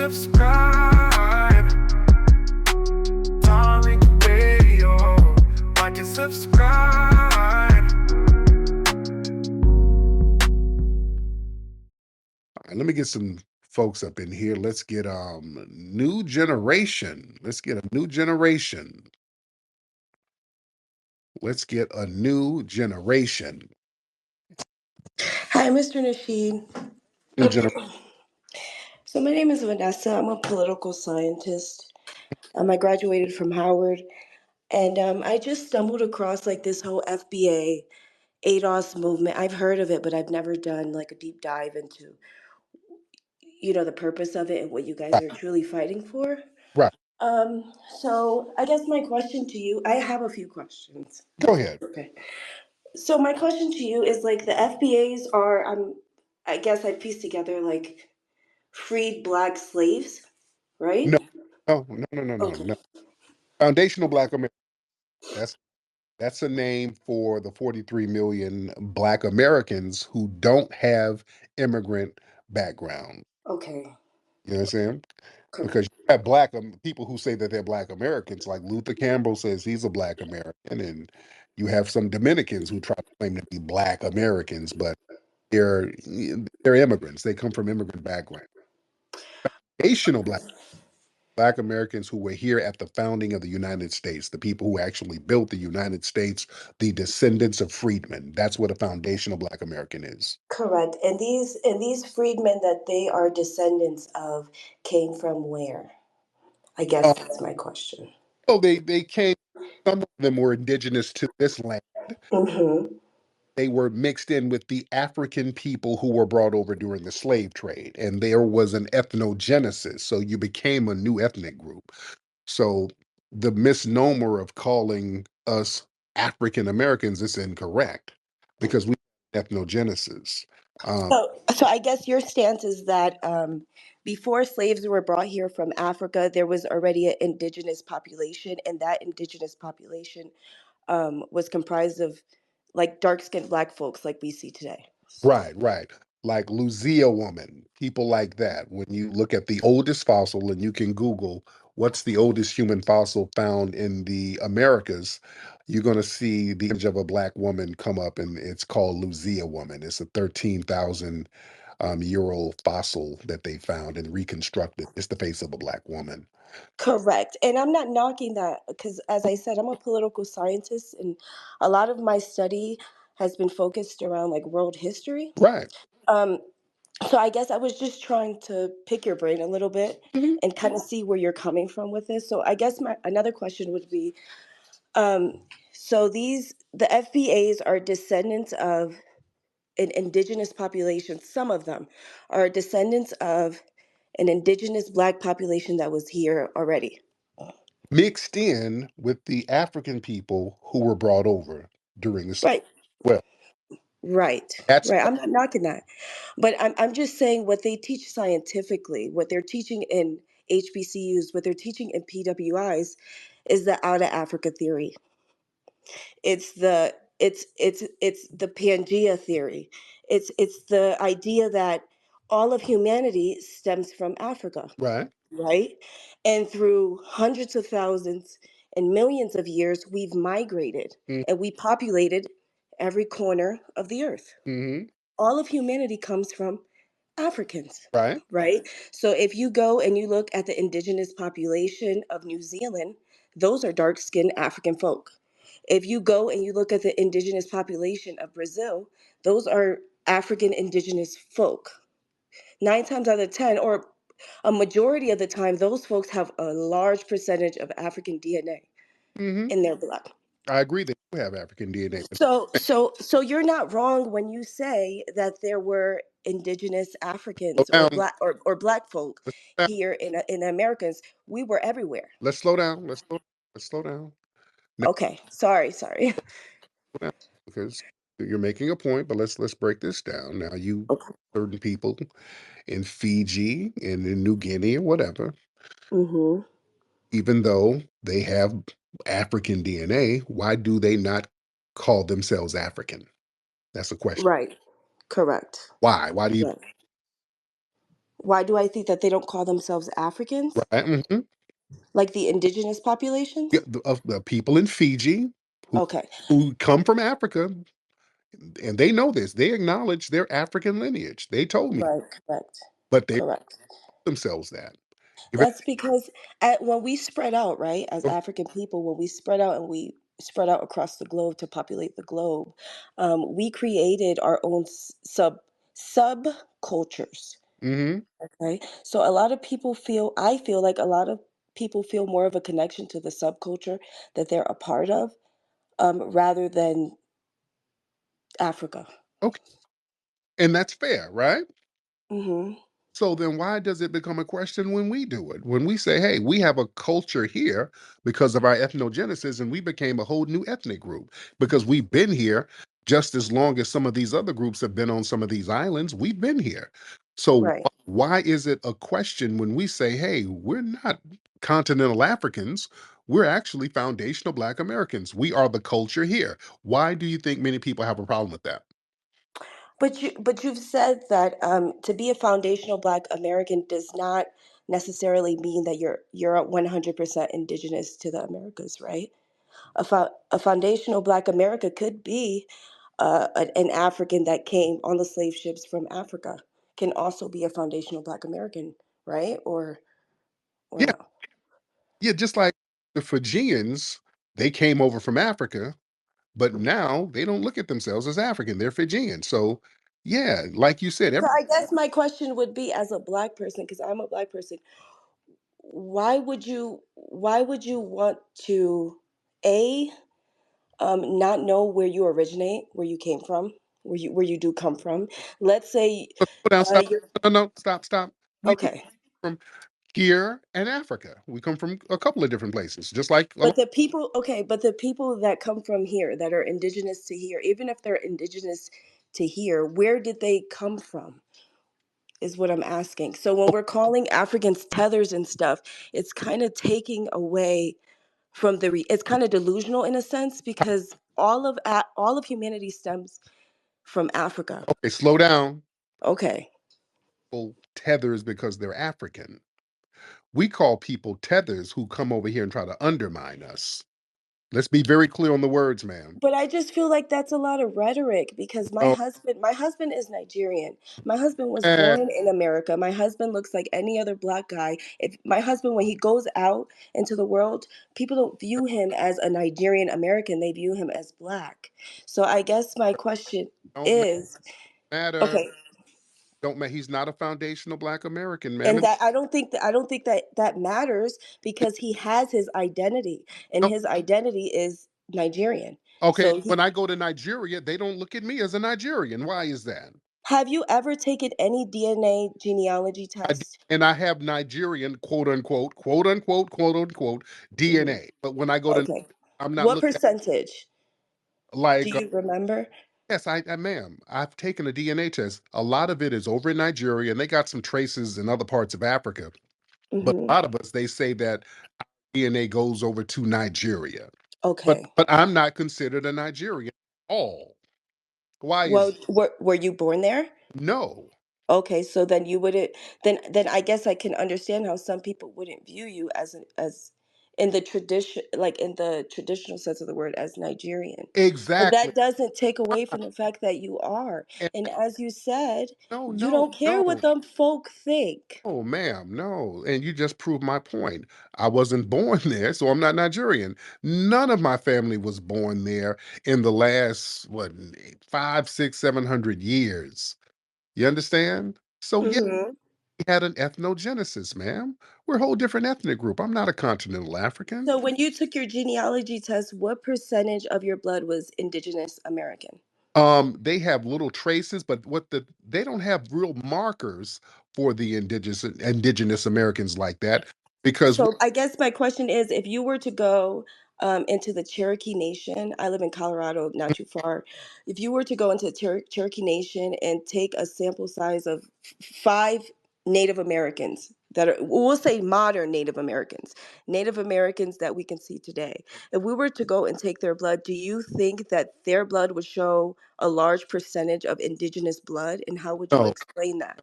subscribe. Tariq Radio. Like and subscribe. All right, let me get some folks up in here. Let's get new generation. Let's get a new generation. Let's get a new generation. Hi, Mr. Nasheed. New gener- So my name is Vanessa. I'm a political scientist. I graduated from Howard, and I just stumbled across like this whole FBA ADOS movement. I've heard of it, but I've never done like a deep dive into the purpose of it and what you guys right, are truly fighting for. right. So I guess my question to you, I have a few questions. Go ahead. Okay. So my question to you is like the FBAs are I guess I pieced together like freed black slaves, right? No, no. Okay. Foundational Black America. That's that's a name for the 43 million Black Americans who don't have immigrant background. Okay. You know what I'm saying? Because Correct. you have Black people who say that they're Black Americans, like Luther Campbell says he's a Black American, and you have some Dominicans who try to claim to be Black Americans, but they're they're immigrants. They come from immigrant background. Foundational Black Americans who were here at the founding of the United States, the people who actually built the United States, the descendants of freedmen. That's what a foundational Black American is. Correct. And these freedmen that they are descendants of came from where? I guess Uh, that's my question. so they came. Some of them were indigenous to this land. Mm-hmm. They were mixed in with the African people who were brought over during the slave trade, and there was an ethnogenesis. So you became a new ethnic group. So the misnomer of calling us African Americans is incorrect because we have ethnogenesis. Um, So I guess your stance is that before slaves were brought here from Africa, there was already an indigenous population, and that indigenous population was comprised of like dark skinned black folks like we see today. right. Like Lucia woman, people like that. When you look at the oldest fossil and you can Google what's the oldest human fossil found in the Americas, you're going to see the image of a black woman come up, and it's called Lucia woman. It's a 13,000 year old fossil that they found and reconstructed. It's the face of a black woman. Correct. And I'm not knocking that because, as I said, I'm a political scientist, and a lot of my study has been focused around like world history. Right. Um, so I guess I was just trying to pick your brain a little bit Mhm. and kind of see where you're coming from with this. So I guess my another question would be, um, so the FBAs are descendants of an indigenous population. Some of them are descendants of an indigenous black population that was here already. Mixed in with the African people who were brought over during the Right. well, Right, that's right. I'm not knocking that, but I'm just saying what they teach scientifically, what they're teaching in HBCUs, what they're teaching in PWIs, is the out of Africa theory. It's the Pangea theory. It's the idea that all of humanity stems from Africa, right. right? And through hundreds of thousands and millions of years, we've migrated and we populated every corner of the earth. Mm-hmm. All of humanity comes from Africans, Right. right? So if you go and you look at the indigenous population of New Zealand, those are dark skinned African folk. If you go and you look at the indigenous population of Brazil, those are African indigenous folk. Nine times out of 10, or a majority of the time, those folks have a large percentage of African DNA Mm-hmm. in their blood. I agree they do have African DNA, but So you're not wrong when you say that there were indigenous slow Africans or down. black folk Let's slow down. here in the Americas. We were everywhere. Let's slow down. Let's slow down. Now, Okay, sorry. slow down, because you're making a point, but let's break this down. Now, you Okay. certain people in Fiji and in New Guinea or whatever, Mm-hmm. even though they have African DNA, why do they not call themselves African? That's the question. Right. Correct. Why? Why do you? Right. Why do I think that they don't call themselves Africans? Right? Like the indigenous Yeah, populations? of the people in Fiji who Okay. come from Africa, and they know this. They acknowledge their African lineage. They told me, Right. Correct. but they Correct. themselves that. If That's because when we spread out, right, as African people, when we spread out and we spread out across the globe to populate the globe, we created our own subcultures. mm-hmm. Okay, so a lot of people feel, I feel like a lot of people feel more of a connection to the subculture that they're a part of, rather than Africa. Okay, and that's fair, right? Hmm. So then why does it become a question when we do it? When we say, hey, we have a culture here because of our ethnogenesis, and we became a whole new ethnic group because we've been here just as long as some of these other groups have been on some of these islands. We've been here. So Right. why is it a question when we say, hey, we're not continental Africans? We're actually foundational Black Americans. We are the culture here. Why do you think many people have a problem with that? But you've said that to be a foundational Black American does not necessarily mean that you're 100% indigenous to the Americas, right? A foundational Black America could be an African that came on the slave ships from Africa, can also be a foundational Black American, right? Or Yeah, no? yeah, just like the Fijians, they came over from Africa, but now they don't look at themselves as African. They're Fijian. So, yeah, like you said, So I guess my question would be, as a Black person, because I'm a Black person, why would you want to a not know where you originate, where you came from, where you do come from? Let's say slow down, stop. you're No, no, stop, stop. We do okay. from here and Africa. We come from a couple of different places, just like a lot. But the people that come from here, that are indigenous to here, even if they're indigenous to here, where did they come from? Is what I'm asking. So when we're calling Africans tethers and stuff, it's kind of taking away from it's kind of delusional in a sense, because all of humanity stems from Africa. Okay, slow down. Okay. Well, tethers because they're African. We call people tethers who come over here and try to undermine us. Let's be very clear on the words, ma'am. But I just feel like that's a lot of rhetoric, because my Oh, husband my husband is Nigerian. My husband was man, born in America. My husband looks like any other Black guy. If my husband, when he goes out into the world, people don't view him as a Nigerian American. They view him as Black. So I guess my question don't is, matter. okay, Don't matter. He's not a foundational Black American, ma'am. and that I don't think that that matters, because he has his identity, and No, his identity is Nigerian. okay, So when I go to Nigeria, they don't look at me as a Nigerian. Why is that? have you ever taken any DNA genealogy test? And I have Nigerian quote unquote, quote unquote Hmm. DNA. But when I go to, Okay. I'm not What looked at percentage? Do like, you remember? yes, ma'am. I've taken a DNA test. A lot of it is over in Nigeria, and they got some traces in other parts of Africa. But Hmm. a lot of us, they say that DNA goes over to Nigeria. But Okay. I'm not considered a Nigerian at all. Why is Well, were you born there? no? Okay, so then you wouldn't. Then I guess I can understand how some people wouldn't view you as in the tradition, like in the traditional sense of the word, as Nigerian. But Exactly. that doesn't take away from the fact that you are. And And as you said, no, you no, don't care what no. them folk think. Oh, ma'am, no. And you just proved my point. I wasn't born there, so I'm not Nigerian. None of my family was born there in the last, what, 5, 6, 700 years. You understand? So, yeah, Hmm. we had an ethnogenesis, ma'am. We're a whole different ethnic group. I'm not a continental African. So when you took your genealogy test, what percentage of your blood was indigenous American? They have little traces, but they don't have real markers for the indigenous Americans like that because So I guess my question is, if you were to go into the Cherokee Nation, I live in Colorado, not too far. If you were to go into Cherokee Nation and take a sample size of five Native Americans that are, we'll say modern Native Americans that we can see today, if we were to go and take their blood, do you think that their blood would show a large percentage of indigenous blood? And how would you no, explain that?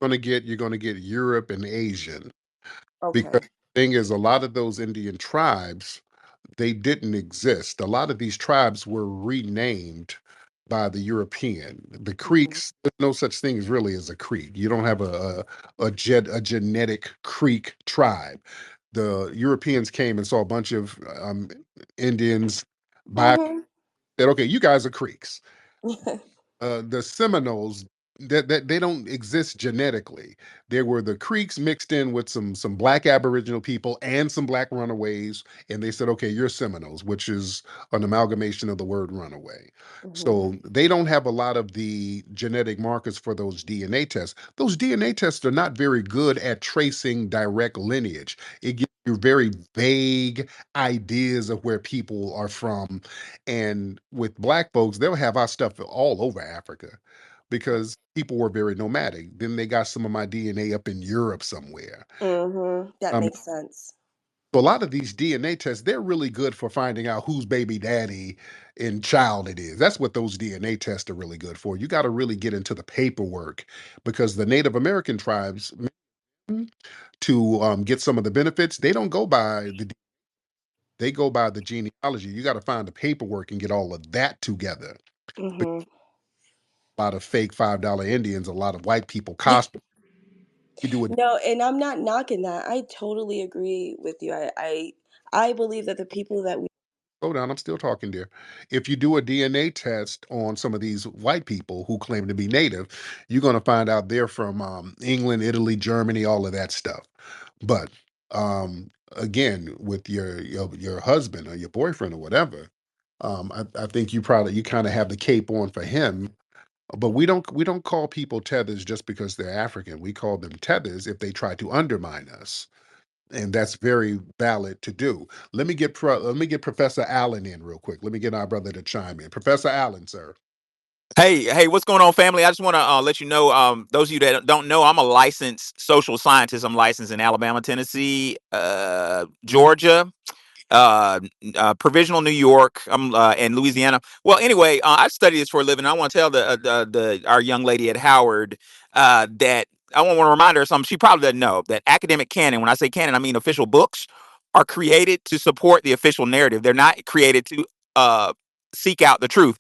you're gonna get Europe and Asian, because Okay. the thing is, a lot of those Indian tribes, they didn't exist. A lot of these tribes were renamed by the European. The Hmm. Creeks, there's no such thing as really as a Creek. You don't have a genetic Creek tribe. The Europeans came and saw a bunch of Indians by Hmm. said, okay, you guys are Creeks. The Seminoles, that they don't exist genetically. There were the Creeks mixed in with some black Aboriginal people and some black runaways, and they said, okay, you're Seminoles, which is an amalgamation of the word runaway. Hmm. So they don't have a lot of the genetic markers for those DNA tests. Those DNA tests are not very good at tracing direct lineage. It gives you very vague ideas of where people are from, and with black folks, they'll have our stuff all over Africa because people were very nomadic. Then they got some of my DNA up in Europe somewhere. That Um, makes sense. so a lot of these DNA tests, they're really good for finding out whose baby daddy and child it is. That's what those DNA tests are really good for. You got to really get into the paperwork, because the Native American tribes, to get some of the benefits, they don't go by they go by the genealogy. You got to find the paperwork and get all of that together. Hmm. A lot of fake $5 Indians, a lot of white people cosplay. You do it. No, and I'm not knocking that. I totally agree with you. I believe that the people that we. Slow down, I'm still talking there. If you do a DNA test on some of these white people who claim to be native, you're going to find out they're from England, Italy, Germany, all of that stuff. But again, with your husband or your boyfriend or whatever, I think you kind of have the cape on for him. But we don't call people tethers just because they're African. We call them tethers if they try to undermine us, and that's very valid to do. Let me get Professor Allen in real quick. Let me get our brother to chime in. Professor Allen, sir. Hey, what's going on, family? I just want to let you know, those of you that don't know, I'm a licensed social scientist. I'm licensed in Alabama, Tennessee, Georgia, uh, provisional New York, and Louisiana. Well, anyway, I study this for a living. I want to tell the our young lady at Howard that I want to remind her of something she probably doesn't know, that academic canon. When I say canon, I mean official books are created to support the official narrative. They're not created to seek out the truth.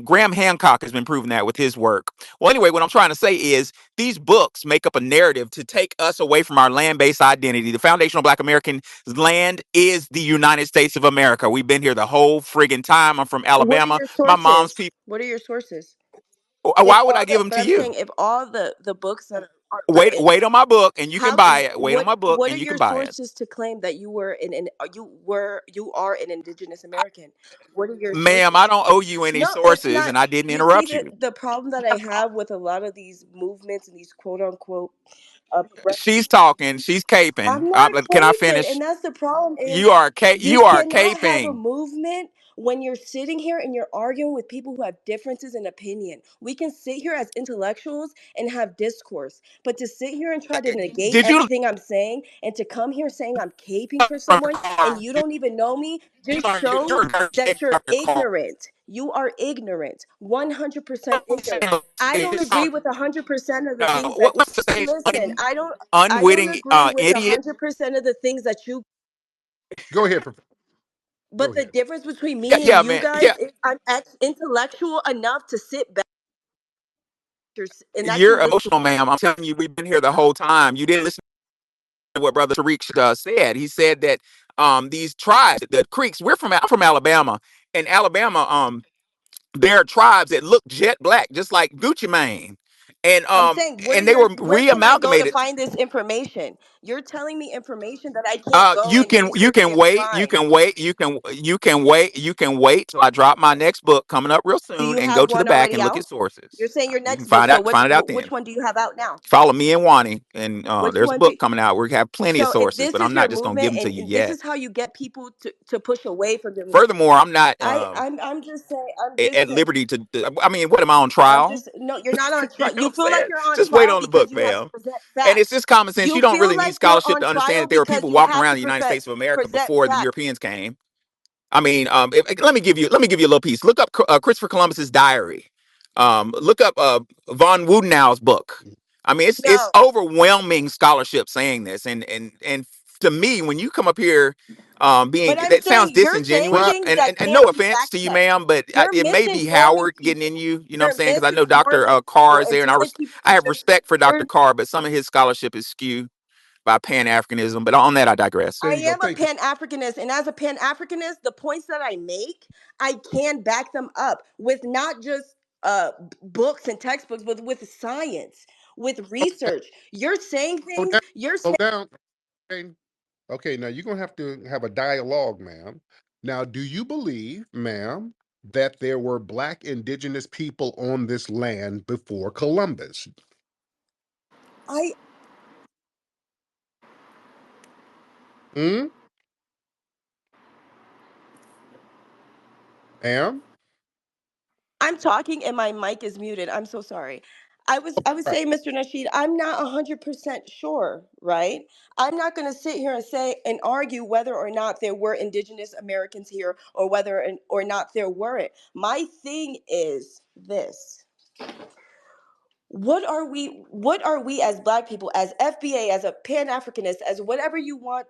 Graham Hancock has been proving that with his work. Well, anyway, what I'm trying to say is these books make up a narrative to take us away from our land-based identity. The foundational Black American land is the United States of America. We've been here the whole friggin' time. I'm from What are Alabama. your My mom's sources? people. What are your sources? If Why would I all give the, them but to I'm you? saying if all the books that are Wait, written, wait on my book, and you can how buy it. Wait on what my book, what are and you can your buy it. sources to claim that you were you are an Indigenous American? What are your Ma'am, sources? I don't owe you any No, it's sources, not. and I didn't You see interrupt that you. the problem that I have with a lot of these movements and these quote unquote progressive. She's talking. She's caping. I'm not Can I caping, finish? and that's the problem is You you are cannot have a caping. movement when you're sitting here and you're arguing with people who have differences in opinion. We can sit here as intellectuals and have discourse, but to sit here and try to negate Did you everything I'm saying and to come here saying I'm caping learn for from the someone and car? you don't even know me You just learn. You're shows a garbage that you're your car. ignorant. You are ignorant, 100% ignorant. I don't agree with 100% of the things that. What's to say? Listen, I don't Unwitting agree with idiot. 100% of the things that you. Go ahead, go But the ahead. difference between Yeah, me and yeah, you man. guys Yeah, is I'm intellectual enough to sit back and you're actually listen. emotional, ma'am. I'm telling you, we've been here the whole time. You didn't listen to what Brother Tariq said. He said that these tribes, the Creeks, I'm from Alabama, and Alabama, there are tribes that look jet black, just like Gucci Mane, I'm saying, and they were where can I go to re-amalgamated. find this information? You're telling me information that I can't go You and can research and wait, find. you can wait till I drop my next book coming up real Do soon, you and go have to the one back already and look at out? You're sources. saying your You can next book. So find it out which then. one do you have out now? Follow me and Wani, and Which there's a one do book coming out. We have plenty of So if sources, this but is I'm your not just gonna give movement them to you and this yet. is how you get people to push away from your movement. Furthermore, I'm not I'm just saying at liberty to. I mean, what am I on trial? no, you're not on You trial. know You what I'm feel like saying? you're on Just wait trial on the because book, you have to man. present And it's facts. just common sense. You You don't feel really need like you're scholarship on to understand trial that there were because people you walking have around to the United States of America present before the facts. Europeans came. I mean, let me give you a little piece. Look up Christopher Columbus's diary. Look up von Wudenau's book. I mean, it's No, overwhelming scholarship saying this, and to me, when you come up here, being but I'm that sounds saying you're saying disingenuous, Well, things and that and no can't be offense to backed you, up. ma'am, but You're it may be misinforming Howard getting in people. you. You know what I'm You're saying? Because I know Dr. misinforming Carr people is and there, and telling people I have just respect for Dr. you're Carr, but some of his scholarship is skewed by Pan Africanism. But on that, I digress. there I you go. am a Thank you. Pan Africanist, and as a Pan Africanist, the points that I make, I can back them up with not just books and textbooks, but with science, with research. You're saying Slow things. down. You're Slow saying down. Okay. Okay, now you're gonna have to have a dialogue, ma'am. Now, do you believe, ma'am, that there were black indigenous people on this land before Columbus? I. Hmm? Ma'am? I'm talking and my mic is muted. I'm so sorry. I was Right. saying, Mr. Nasheed, I'm not 100% sure, right? I'm not going to sit here and say and argue whether or not there were indigenous Americans here or whether or not there weren't. My thing is this. What are we as black people, as FBA, as a Pan-Africanist, as whatever you want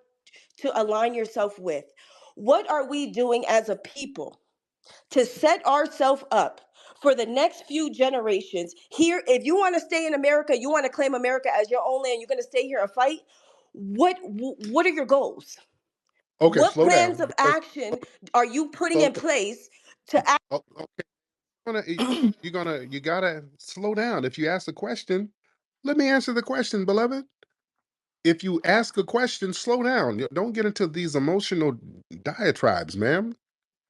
to align yourself with? What are we doing as a people to set ourselves up for the next few generations here? If you want to stay in America, you want to claim America as your own land, you're going to stay here and fight. What are your goals? Okay, What slow plans down. of action are you putting Slow, in place to act? okay, you gotta slow down. If you ask a question, let me answer the question, beloved. If you ask a question, slow down. Don't get into these emotional diatribes, ma'am.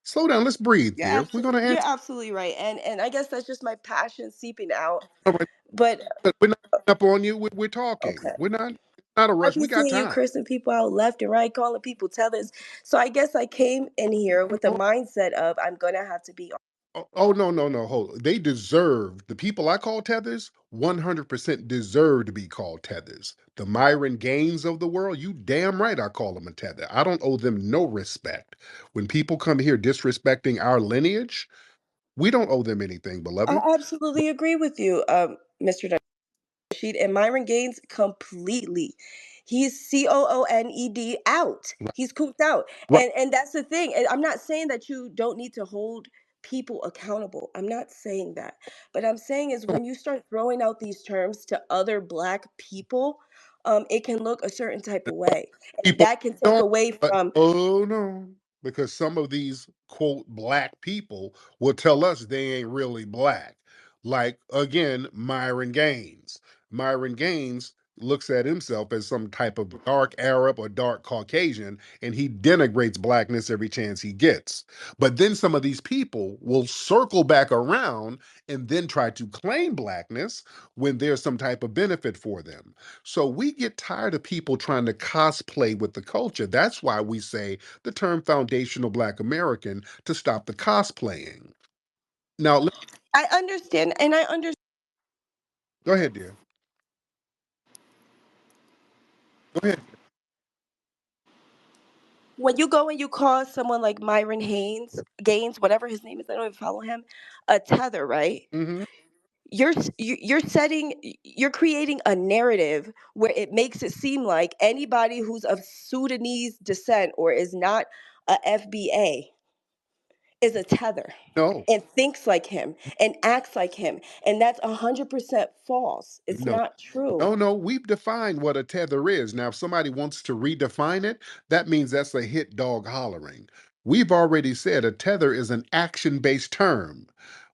Slow down. Let's breathe here. We're gonna You're answer. absolutely right, and I guess that's just my passion seeping out. All right, But but we're not up on you. We're talking. okay. We're not. Not a I rush. be We got seeing you time. cursing people out left and right, calling people tethers. So I guess I came in here with the Oh, mindset of I'm gonna have to be. no, no, no. Hold. They deserve, the people I call tethers 100% deserve to be called tethers. The Myron Gaines of the world, you damn right I call them a tether. I don't owe them no respect. When people come here disrespecting our lineage, we don't owe them anything, I beloved. absolutely agree with you, Mr. Sheet, and Myron Gaines completely. He's COONED out. Right. He's cooped out. Right. And that's the thing. And I'm not saying that you don't need to hold people accountable. I'm not saying that. But I'm saying is when you start throwing out these terms to other black people, it can look a certain type of way. And People that can take don't, away but from. oh no, because some of these quote black people will tell us they ain't really black. Like again, Myron Gaines. Myron Gaines looks at himself as some type of dark Arab or dark Caucasian, and he denigrates blackness every chance he gets. But then some of these people will circle back around and then try to claim blackness when there's some type of benefit for them. So we get tired of people trying to cosplay with the culture. That's why we say the term foundational Black American to stop the cosplaying. Now, I understand. And I understand. go ahead, dear. Go ahead. When you go and you call someone like Myron Gaines, whatever his name is, I don't even follow him, a tether, right? Hmm. You're creating a narrative where it makes it seem like anybody who's of Sudanese descent or is not a FBA is a tether No, and thinks like him and acts like him, and that's 100% false. It's no, not true. no, no. We've defined what a tether is. Now, if somebody wants to redefine it, that means that's a hit dog hollering. We've already said a tether is an action based term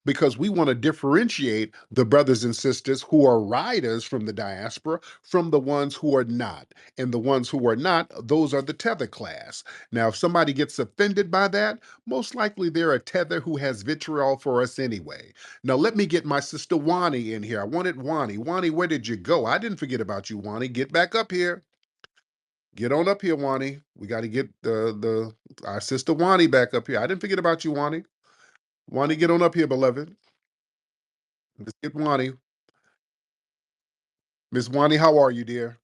because we want to differentiate the brothers and sisters who are riders from the diaspora from the ones who are not. And the ones who are not, those are the tether class. Now, if somebody gets offended by that, most likely they're a tether who has vitriol for us anyway. Now, let me get my sister Wani in here. I wanted Wani. Wani, where did you go? I didn't forget about you, Wani. Get back up here. Get on up here, Wani. We got to get the our sister Wani back up here. I didn't forget about you, Wani. Wani, get on up here, beloved. Let's get Wani. Miss Wani, how are you, dear?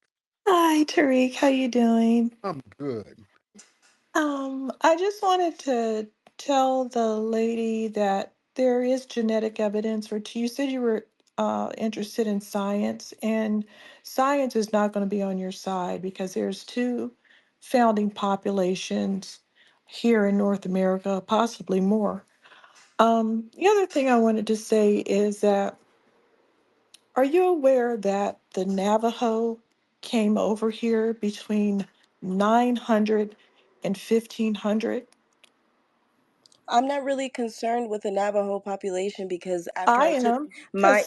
Hi, Tariq. How you doing? I'm good. I just wanted to tell the lady that there is genetic evidence, or you said you were interested in science, and science is not going to be on your side because there's two founding populations here in North America, possibly more. The other thing I wanted to say is that, are you aware that the Navajo came over here between 900 and 1500? I'm not really concerned with the Navajo population because after I I took am. Because my,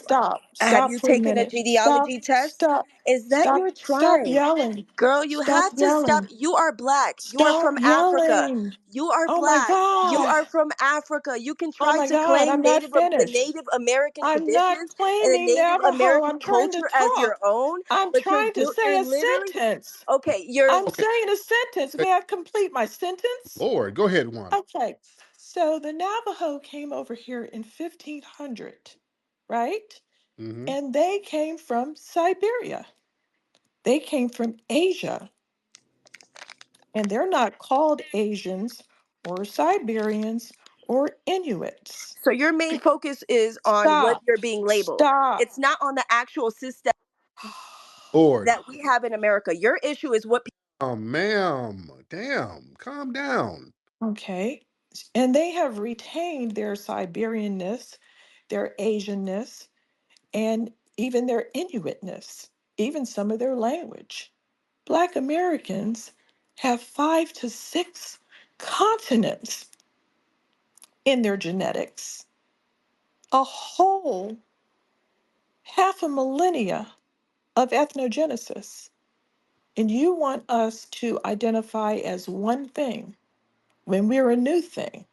have stop you for a taken a minute. Stop, genealogy test? stop, Is that stop, your stop tribe? yelling. Girl, you Stop have to stop. yelling. You are black. You are Stop from Africa. yelling. You are Oh my black. You God. are from Africa. You can Oh try my to God. claim I'm not The finished. Native American I'm not traditions and the claiming Native Navajo. American I'm trying to culture as your talk. own, I'm but trying to say you're a literally sentence. okay. You're I'm Okay, saying a sentence. hey, May I complete my sentence? Lord, go ahead, Juan. Okay. So the Navajo came over here in 1500, right? Hmm. And they came from Siberia. They came from Asia. And they're not called Asians or Siberians or Inuits. so your main focus is on what Stop. you're being labeled. Stop. It's not on the actual system Lord, that we have in America. Your issue is what ma'am, damn, calm down. Okay. And they have retained their Siberianness, their Asianness, and even their Inuitness, even some of their language. Black Americans have 5 to 6 continents in their genetics, a whole half a millennia of ethnogenesis. And you want us to identify as one thing when we're a new thing.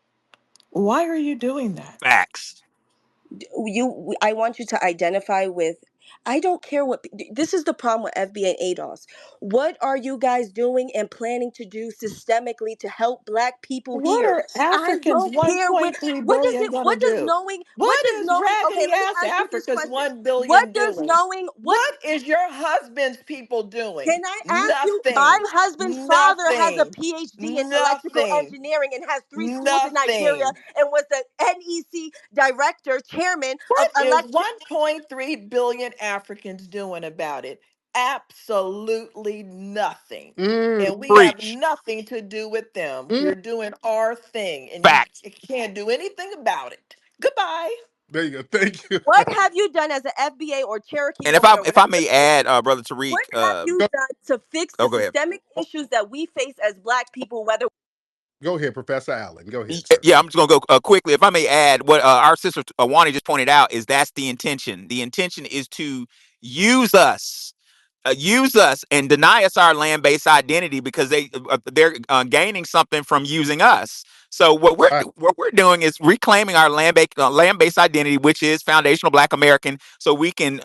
Why are you doing that? Facts. I want you to identify with. I don't care what this is the problem with FBA and ADOS. What are you guys doing and planning to do systemically to help black people What here? are I Africans don't care $1.3 billion going to do? what What does is knowing okay, raggedy let me ass ask you this Africa's question. 1 What billion does doing? knowing what What is your husband's people doing? Can I ask you? My Nothing. husband's father has a Nothing. PhD in electrical Nothing. engineering and has 3 schools in Nigeria Nothing. and was the NEC director, chairman of What is electric. 1.3 billion Africans doing about it? Absolutely nothing. Mm, And we have Preach. nothing to do with them. mm. We're doing our thing, and you Facts. can't do anything about it. Goodbye. There you go. Thank you. What have you done as an FBA or Cherokee And if woman I or if I whatever the may case add, is? brother Tariq, What have you go, done to fix the oh, go ahead. systemic issues that we face as black people, whether go ahead, Professor Allen. Go Y- ahead, sir. Yeah, I'm just gonna go quickly. If I may add, what our sister Wani just pointed out is that's the intention. The intention is to use us and deny us our land-based identity because they're gaining something from using us. So All right. what we're doing is reclaiming our land-based identity, which is foundational Black American, so we can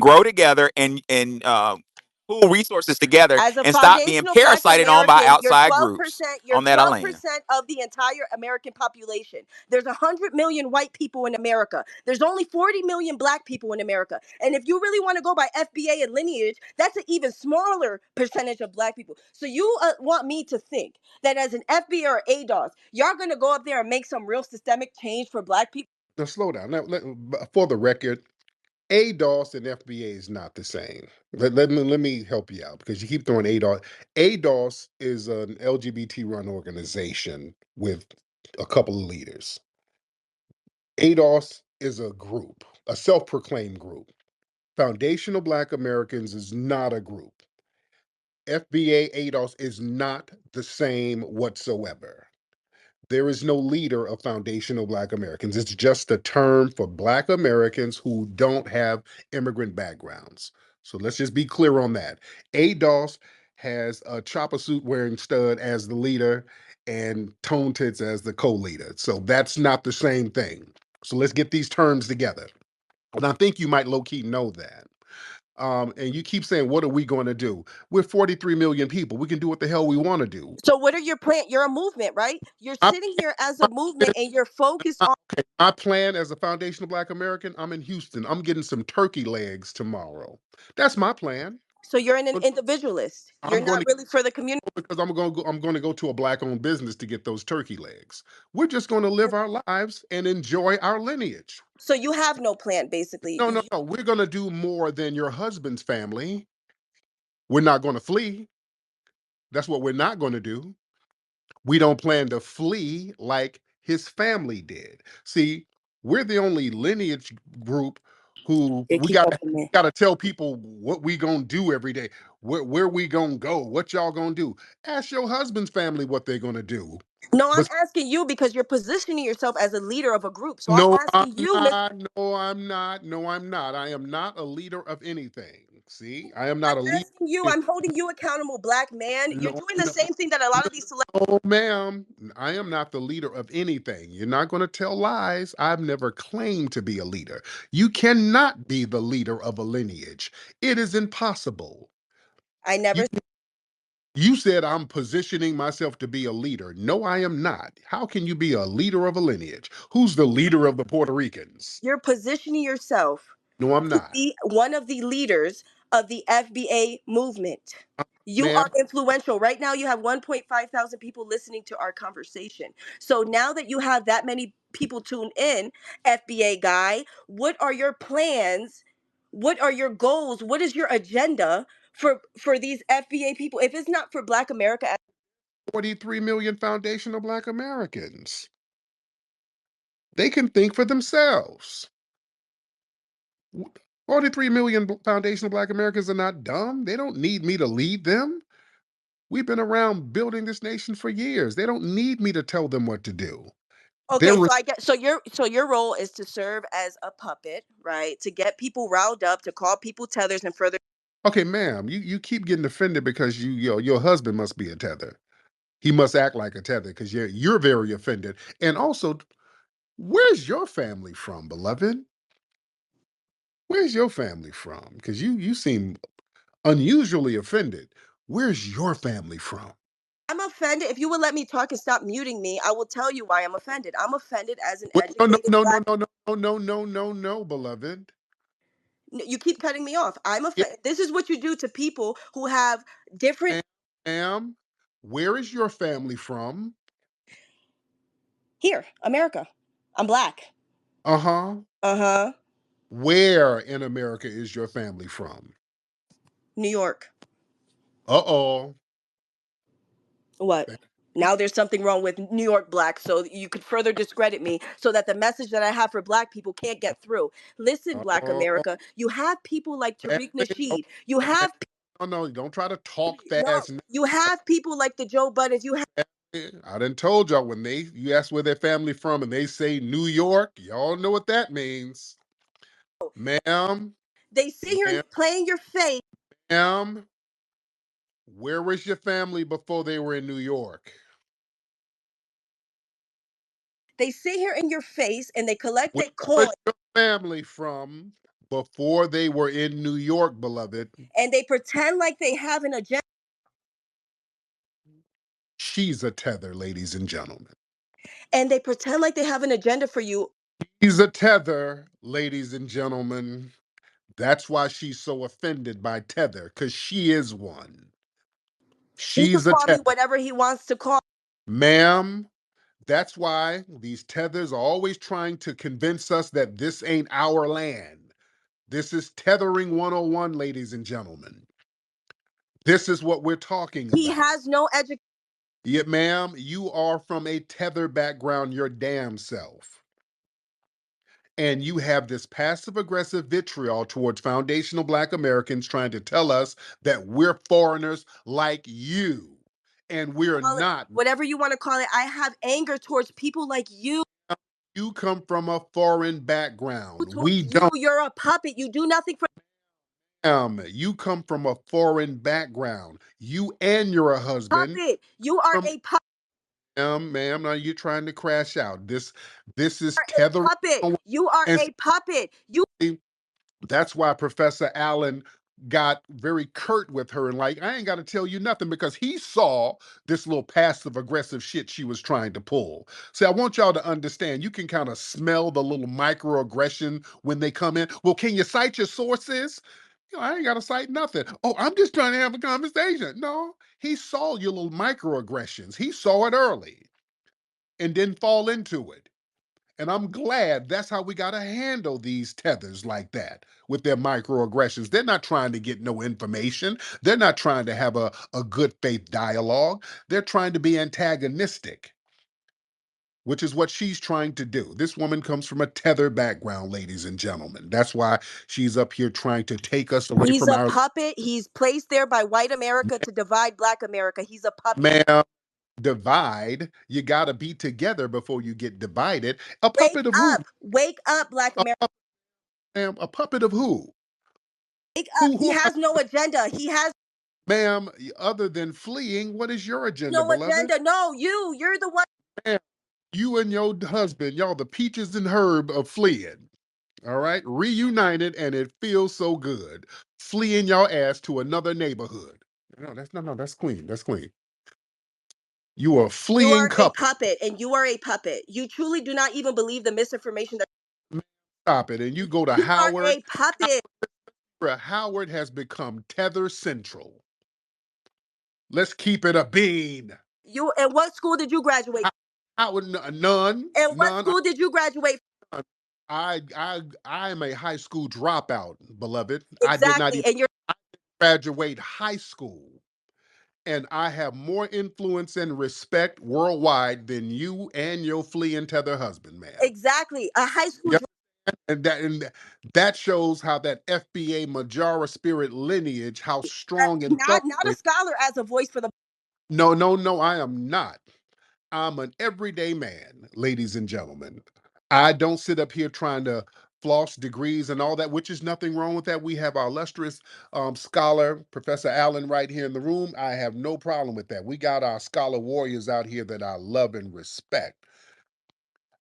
grow together and pool resources together as a and stop being foundational black parasited on by American, outside groups. you're On that, I 12% land. of the entire American population. There's 100 million white people in America. There's only 40 million black people in America. And if you really want to go by FBA and lineage, that's an even smaller percentage of black people. So you want me to think that as an FBA or ADOS, y'all going to go up there and make some real systemic change for black people? Now slow down. Now, for the record, ADOS and FBA is not the same. Let me help you out because you keep throwing ADOS. ADOS is an LGBT run organization with a couple of leaders. ADOS is a group, a self-proclaimed group. Foundational Black Americans is not a group. FBA ADOS is not the same whatsoever. There is no leader of foundational Black Americans. It's just a term for Black Americans who don't have immigrant backgrounds. So let's just be clear on that. ADOS has a chopper suit wearing stud as the leader and Tone Tits as the co-leader. So that's not the same thing. So let's get these terms together. And I think you might low-key know that. And you keep saying, what are we going to do? We're 43 million people. We can do what the hell we want to do. So what are your plan? You're a movement, right? You're I, sitting here as a movement and you're focused on. I plan as a foundational Black American, I'm in Houston. I'm getting some turkey legs tomorrow. That's my plan. So you're an individualist. You're I'm going not to really for the community. because I'm going to go to a black-owned business to get those turkey legs. We're just going to live our lives and enjoy our lineage. So you have no plan, basically. No, no, no. We're going to do more than your husband's family. We're not going to flee. That's what we're not going to do. We don't plan to flee like his family did. See, we're the only lineage group who You we keep got up with me. to tell people what we gonna do every day, where we gonna go, what y'all gonna do. Ask your husband's family what they're gonna do. No, I'm But asking you because you're positioning yourself as a leader of a group. So I'm no, I'm asking you, Miss. not. No, I'm not. No, I'm not. I am not a leader of anything. See, I am not a I'm leader. asking you. I'm holding you accountable, black man. You're No, doing the no, same thing that a lot of these celebrities. no, ma'am. I am not the leader of anything. You're not going to tell lies. I've never claimed to be a leader. You cannot be the leader of a lineage. It is impossible. I You, never. you said I'm positioning myself to be a leader. No, I am not. How can you be a leader of a lineage? Who's the leader of the Puerto Ricans? You're positioning yourself No, I'm to not. be one of the leaders of the FBA movement. You Ma'am, are influential. Right now, you have 1.5 thousand people listening to our conversation. So now that you have that many people tuned in, FBA guy, what are your plans? What are your goals? What is your agenda for these FBA people? If it's not for Black America, 43 million foundational Black Americans. They can think for themselves. 43 million foundational Black Americans are not dumb. They don't need me to lead them. We've been around building this nation for years. They don't need me to tell them what to do. okay, They're so I get so your role is to serve as a puppet, right? To get people riled up, to call people tethers and further. okay, ma'am. You keep getting offended because your husband must be a tether. He must act like a tether because you're very offended. And also, where's your family from, beloved? Where's your family from? Because you seem unusually offended. Where's your family from? I'm offended. If you would let me talk and stop muting me, I will tell you why I'm offended. I'm offended as an Wait, no, no, educated no, no, black. no, no, no, no, no, no, beloved. You keep cutting me off. I'm Yeah, offended. This is what you do to people who have different. ma'am, where is your family from? Here, America. I'm black. Uh-huh. Uh-huh. Where in America is your family from? New York. Uh-oh. What? Now there's something wrong with New York black, so you could further discredit me so that the message that I have for black people can't get through. Listen, Black Oh, America, you have people like Tariq family? Nasheed. You Okay. have No, no, don't try to talk no, fast. you have people like the Joe Buttons. You have I done told y'all when you ask where their family from and they say New York, y'all know what that means. Ma'am, they sit here and ma'am, they play in your face. ma'am, where was your family before they were in New York? They sit here in your face and they collect Where their was coin your family from before they were in New York, beloved? and they pretend like they have an agenda She's a tether, ladies and gentlemen. and they pretend like they have an agenda for you. She's a tether, ladies and gentlemen. That's why she's so offended by tether, because she is one. He could She's a call me tether. whatever he wants to call. Ma'am, that's why these tethers are always trying to convince us that this ain't our land. This is tethering 101, ladies and gentlemen. This is what we're talking He about. has no education. Yet, ma'am, you are from a tether background your damn self. And you have this passive aggressive vitriol towards foundational Black Americans trying to tell us that we're foreigners like you. And we're Call it not. whatever you want to call it. I have anger towards people like you. You come from a foreign background. Towards We you, don't. you're a puppet. You do nothing for You come from a foreign background. You and your husband. puppet. You are From a puppet. ma'am, now you're trying to crash out. This is A tethering. puppet. You are And a puppet. You that's why Professor Allen got very curt with her and like, I ain't got to tell you nothing because he saw this little passive aggressive shit she was trying to pull. See, I want y'all to understand, you can kind of smell the little microaggression when they come in. Well, can you cite your sources? I ain't got to cite nothing. Oh, I'm just trying to have a conversation. No, he saw your little microaggressions. He saw it early and didn't fall into it. And I'm glad that's how we got to handle these tethers like that with their microaggressions. They're not trying to get no information. They're not trying to have a good faith dialogue. They're trying to be antagonistic, which is what she's trying to do. This woman comes from a tether background, ladies and gentlemen. That's why she's up here trying to take us away He's from a our puppet. He's placed there by white America to divide black America. He's a puppet. ma'am. Divide. You got to be together before you get divided. A Wake puppet of who? up. Wake up, black A, America. ma'am, a puppet of who? Wake up. He Who? has no agenda. He has Ma'am, other than fleeing, what is your agenda, no beloved? agenda. No, you're the one. Ma'am, you and your husband, y'all the peaches and herb of fleeing. All right, reunited, and it feels so good. Fleeing your ass to another neighborhood. No, that's clean. That's clean. You are a You fleeing are a couple. puppet, and you are a puppet. You truly do not even believe the misinformation that Stop it. And you go to you are Howard. a puppet. Howard has become tether central. Let's keep it a bean. You and what school did you graduate? Howard, none, And what none. school did you graduate? I am a high school dropout, beloved. I did not Exactly. even And you're graduate high school. And I have more influence and respect worldwide than you and your flea and tether husband, ma'am. exactly a high school. Yep. And that shows how that FBA Majara spirit lineage, how strong and Not a thoroughly. scholar as a voice for the. No, I am not. I'm an everyday man, ladies and gentlemen. I don't sit up here trying to floss degrees and all that, which is nothing wrong with that. We have our illustrious scholar, Professor Allen, right here in the room. I have no problem with that. We got our scholar warriors out here that I love and respect.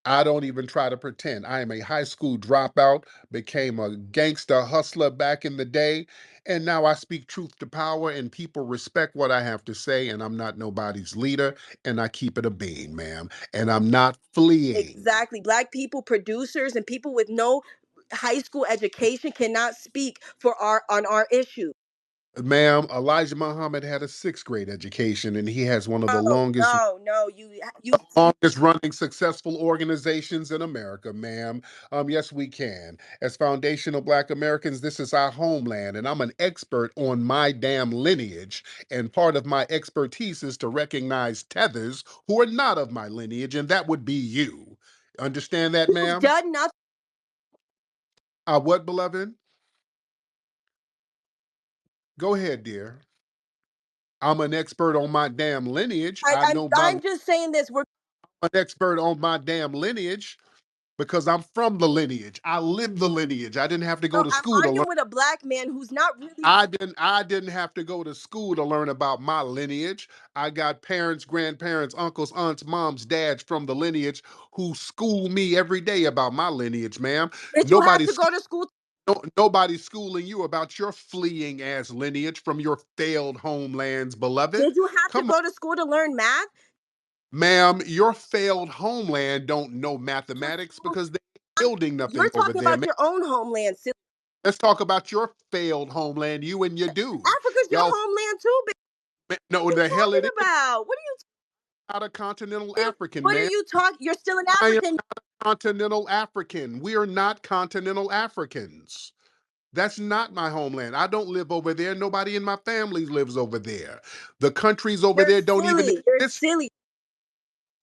I don't even try to pretend. I am a high school dropout, became a gangster hustler back in the day, and now I speak truth to power, and people respect what I have to say, and I'm not nobody's leader, and I keep it a bean, ma'am, and I'm not fleeing. Exactly. Black people, producers, and people with no high school education cannot speak for our issues. Ma'am, Elijah Muhammad had a sixth grade education, and he has one of the No, longest no. You longest running successful organizations in America, ma'am. Yes, we can. As foundational Black Americans, this is our homeland, and I'm an expert on my damn lineage. And part of my expertise is to recognize tethers who are not of my lineage, and that would be you. Understand that, you've ma'am? done nothing. What, beloved? Go ahead, dear. I'm an expert on my damn lineage. I know my I'm just saying this. We're an expert on my damn lineage because I'm from the lineage. I live the lineage. I didn't have to go to I'm school to learn. arguing with a black man who's not really. I didn't have to go to school to learn about my lineage. I got parents, grandparents, uncles, aunts, moms, dads from the lineage who school me every day about my lineage, ma'am. Did you have to Nobody's go to school? nobody's schooling you about your fleeing ass lineage from your failed homelands, beloved. Did you have to Come on, go to school to learn math? ma'am, your failed homeland don't know Just mathematics because they're building you're nothing over talking there. about your own homeland. Let's talk about your failed homeland, you and your dude. Africa's your Y'all, homeland too, baby. no, What are you the hell it talking is about? not a continental African, What are man. you talking? You're still an I am African. continental African. We are not continental Africans. That's not my homeland. I don't live over there. Nobody in my family lives over there. The countries over You're there don't even silly. You're exist. silly.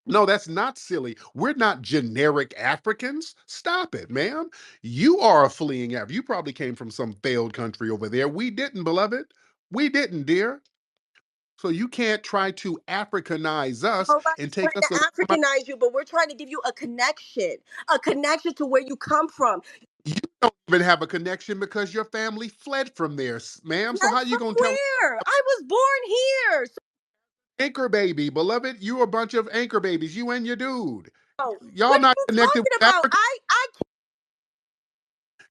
No, that's not silly. We're not generic Africans. Stop it, ma'am. You are a fleeing African. You probably came from some failed country over there. We didn't, beloved. We didn't, dear. So you can't try to Africanize us and Nobody's take trying us away to from our. Africanize you, but we're trying to give you a connection to where you come from. You don't even have a connection because your family fled from there, ma'am. So how That's you from gonna tell me where? I was born here. anchor baby, beloved? You a bunch of anchor babies, you and your dude. So, Y'all what are not you connected talking with about? Africa.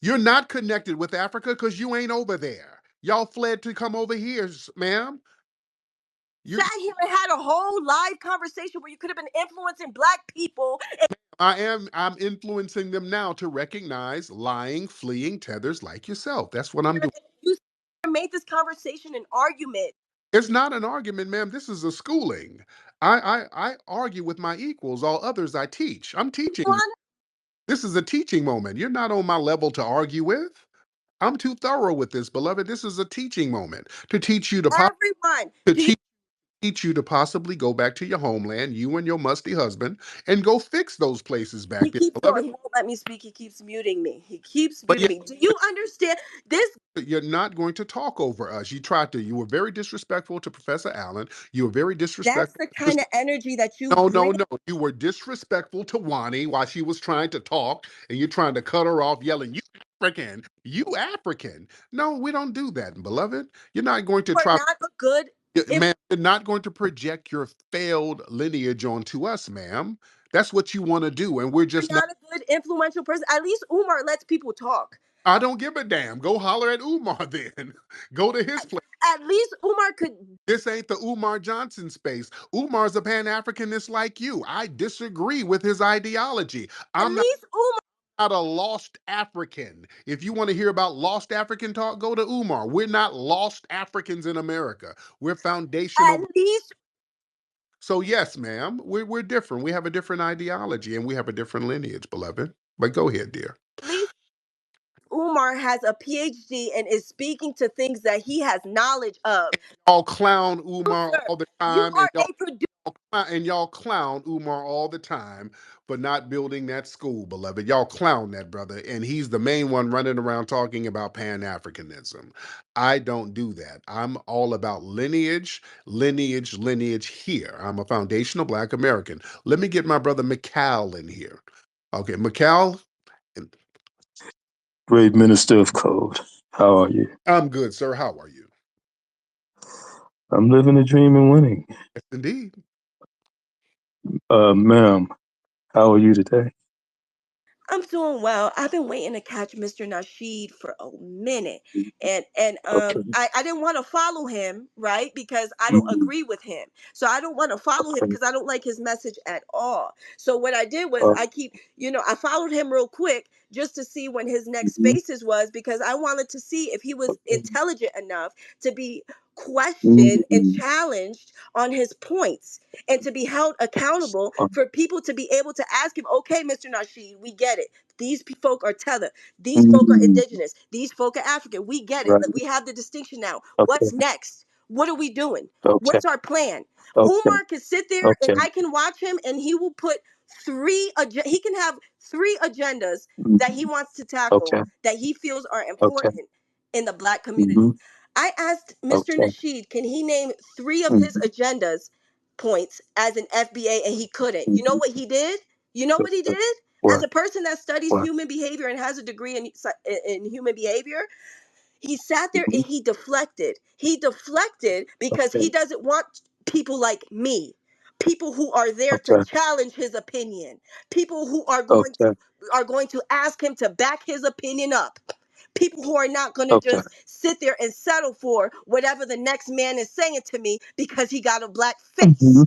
You're not connected with Africa because you ain't over there. Y'all fled to come over here, ma'am. You Sat here and had a whole live conversation where you could have been influencing black people. I'm influencing them now to recognize lying, fleeing tethers like yourself. That's what I'm doing. You made this conversation an argument. It's not an argument, ma'am. This is a schooling. I argue with my equals. All others I teach. I'm teaching you. Everyone, This is a teaching moment. You're not on my level to argue with. I'm too thorough with this, beloved. This is a teaching moment to teach you everyone, to do you? teach you to possibly go back to your homeland, you and your musty husband, and go fix those places back He there, keeps beloved. going. He won't let me speak. He keeps muting me. He keeps But muting yet me. Do you understand this? you're not going to talk over us. You were very disrespectful to Professor Allen. You were very That's disrespectful the to kind of energy that you No, no, bring. no. You were disrespectful to Wani while she was trying to talk, and you're trying to cut her off, yelling, "You African, you African." No, we don't do that, beloved. You're not going to You are try, not a good. If ma'am. You're not going to project your failed lineage onto us, ma'am. That's what you want to do, and we're you're just not. not a good influential person, at least Umar lets people talk. I don't give a damn. Go holler at Umar then. Go to his place. At least Umar could. This ain't the Umar Johnson space. Umar's a Pan Africanist like you. I disagree with his ideology. At I'm least Umar. not a lost African. If you want to hear about lost African talk, go to Umar. We're not lost Africans in America. We're At foundational. least. So yes, ma'am, we're different. We have a different ideology and we have a different lineage, beloved. But go ahead, dear. At least Umar has a PhD and is speaking to things that he has knowledge of. Y'all clown Umar Sir, all the you time, are a producer. and y'all clown Umar all the time for not building that school, beloved. Y'all clown that brother, and he's the main one running around talking about Pan-Africanism. I don't do that. I'm all about lineage, lineage, lineage here. I'm a foundational Black American. Let me get my brother McCall in here. Okay, McCall, Great Minister of Code. How are you? I'm good, sir. How are you? I'm living the dream and winning. Yes, indeed. Ma'am, how are you today? I'm doing well. I've been waiting to catch Mr. Nasheed for a minute. And Okay. I didn't want to follow him, right? Because I don't Mhm. agree with him. So I don't want to follow him Okay. because I don't like his message at all. So what I did was Uh, I followed him real quick just to see when his next mhm. spaces was because I wanted to see if he was Okay. intelligent enough to be questioned and Mhm. challenged on his points and to be held accountable Uh, for people to be able to ask him, okay, Mr. Nasheed, we get it. These folk are tether. These folk are mhm. indigenous. These folk are African. We get it. Right. Like, we have the distinction now. Okay. What's next? What are we doing? Okay. What's our plan? Okay. Umar can sit there and Okay. I can watch him and he will put he can have three agendas that he Mhm. wants to tackle Okay. that he feels are Okay. important in the Black community. Mhm. I asked Mr. Okay. Nasheed, can he name three of his Mhm. agendas points as an FBA, and he couldn't. You know Mhm. what he did? You know what he Okay. did? As What? a person that studies What? human behavior and has a degree in human behavior, he sat there Mhm. and he deflected. He deflected because Okay. he doesn't want people like me, people who are there to Okay. challenge his opinion, people who Okay. are going to ask him to back his opinion up. People who are not going to Okay. just sit there and settle for whatever the next man is saying to me because he got a black Mhm. face.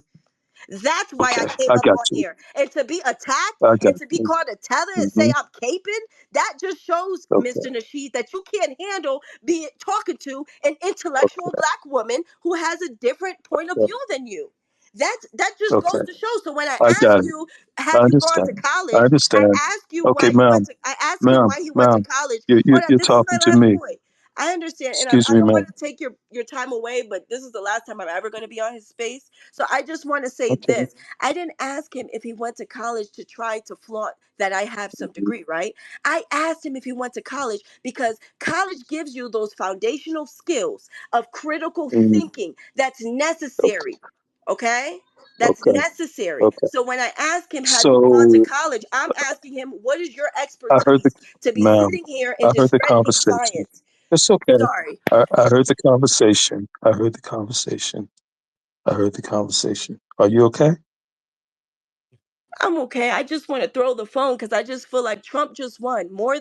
That's why I Okay. came I up got on you. here. And to be attacked I and got to be you. called a tether and say Mhm. I'm caping, that just shows, Okay. Mr. Nasheed, that you can't handle being talking to an intellectual Okay. black woman who has a different point of Okay. view than you. That just goes Okay. to show. So when I I ask got it. you, I have you gone to understand. I college? I understand. ask you Okay, why he went ma'am, to I ask him ma'am, why he went to ma'am. college. You you Hold on, you're this is my talking to last me. point. I understand, and Excuse I me, don't want ma'am. to take your time away, but this is the last time I'm ever going to be on his space. So I just want to say Okay. this. I didn't ask him if he went to college to try to flaunt that I have some Mhm. degree, right? I asked him if he went to college because college gives you those foundational skills of critical Mhm. thinking that's Okay. necessary. Okay? That's Okay. necessary. Okay. So when I ask him, have you gone to So college? I'm asking him, what is your I heard the expertise to be ma'am. sitting here I and heard the discrediting conversation. science? It's okay. Sorry. I heard the conversation. I heard the conversation. I heard the conversation. Are you okay? I'm okay. I just want to throw the phone because I just feel like Trump just won. More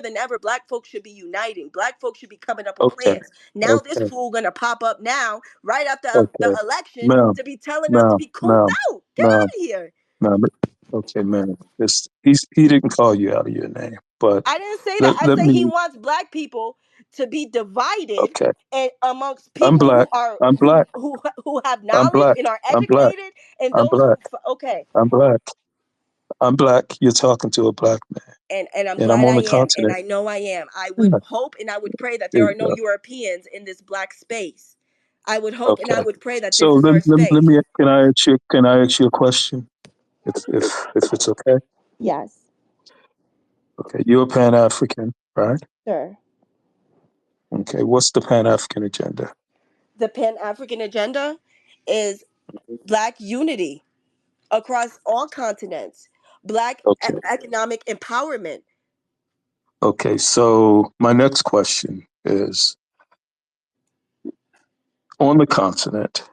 than ever, black folks should be uniting. Black folks should be coming up with Okay. plans. Now this Okay. fool gonna pop up now, right after the Okay. election, Ma'am. to be telling us to Ma'am. be cooled Ma'am. out. Get Ma'am. out of here. Ma'am. Okay, ma'am. He didn't call you out of your name. but I didn't say that. let I let say he me. wants black people to be divided Okay, and amongst I'm people black. who are I'm black. who have I'm knowledge black. and are I'm black. educated, and I'm those black. who okay. I'm black. I'm black. You're talking to a black man, And I'm and I'm glad on I the am, and continent. I know I am. I would Yeah, hope and I would pray that there there you are no go. Europeans in this black space. I would hope and I Okay. would pray that So this is our let space. me. Can I ask you a question? If it's okay. Yes, Okay. You're a Pan African, right? sure. Okay. What's the Pan African agenda? The Pan African agenda is black unity across all continents, black Okay. economic empowerment. Okay. So my next question is, on the continent,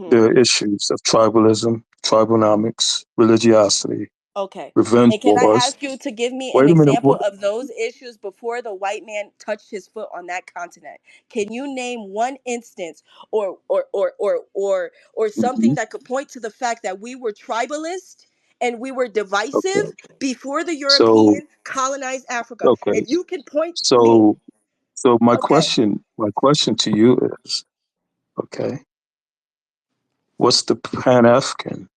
there Hmm. are issues of tribalism, tribonomics, religiosity, Okay. revenge And can I wars. ask you to give me an Wait a minute. example of those issues before the white man touched his foot on that continent? Can you name one instance or something Mhm. that could point to the fact that we were tribalist and we were Okay. divisive before the So European colonized Africa? okay. If you can point me, So okay. my question to you is, okay, what's the Pan African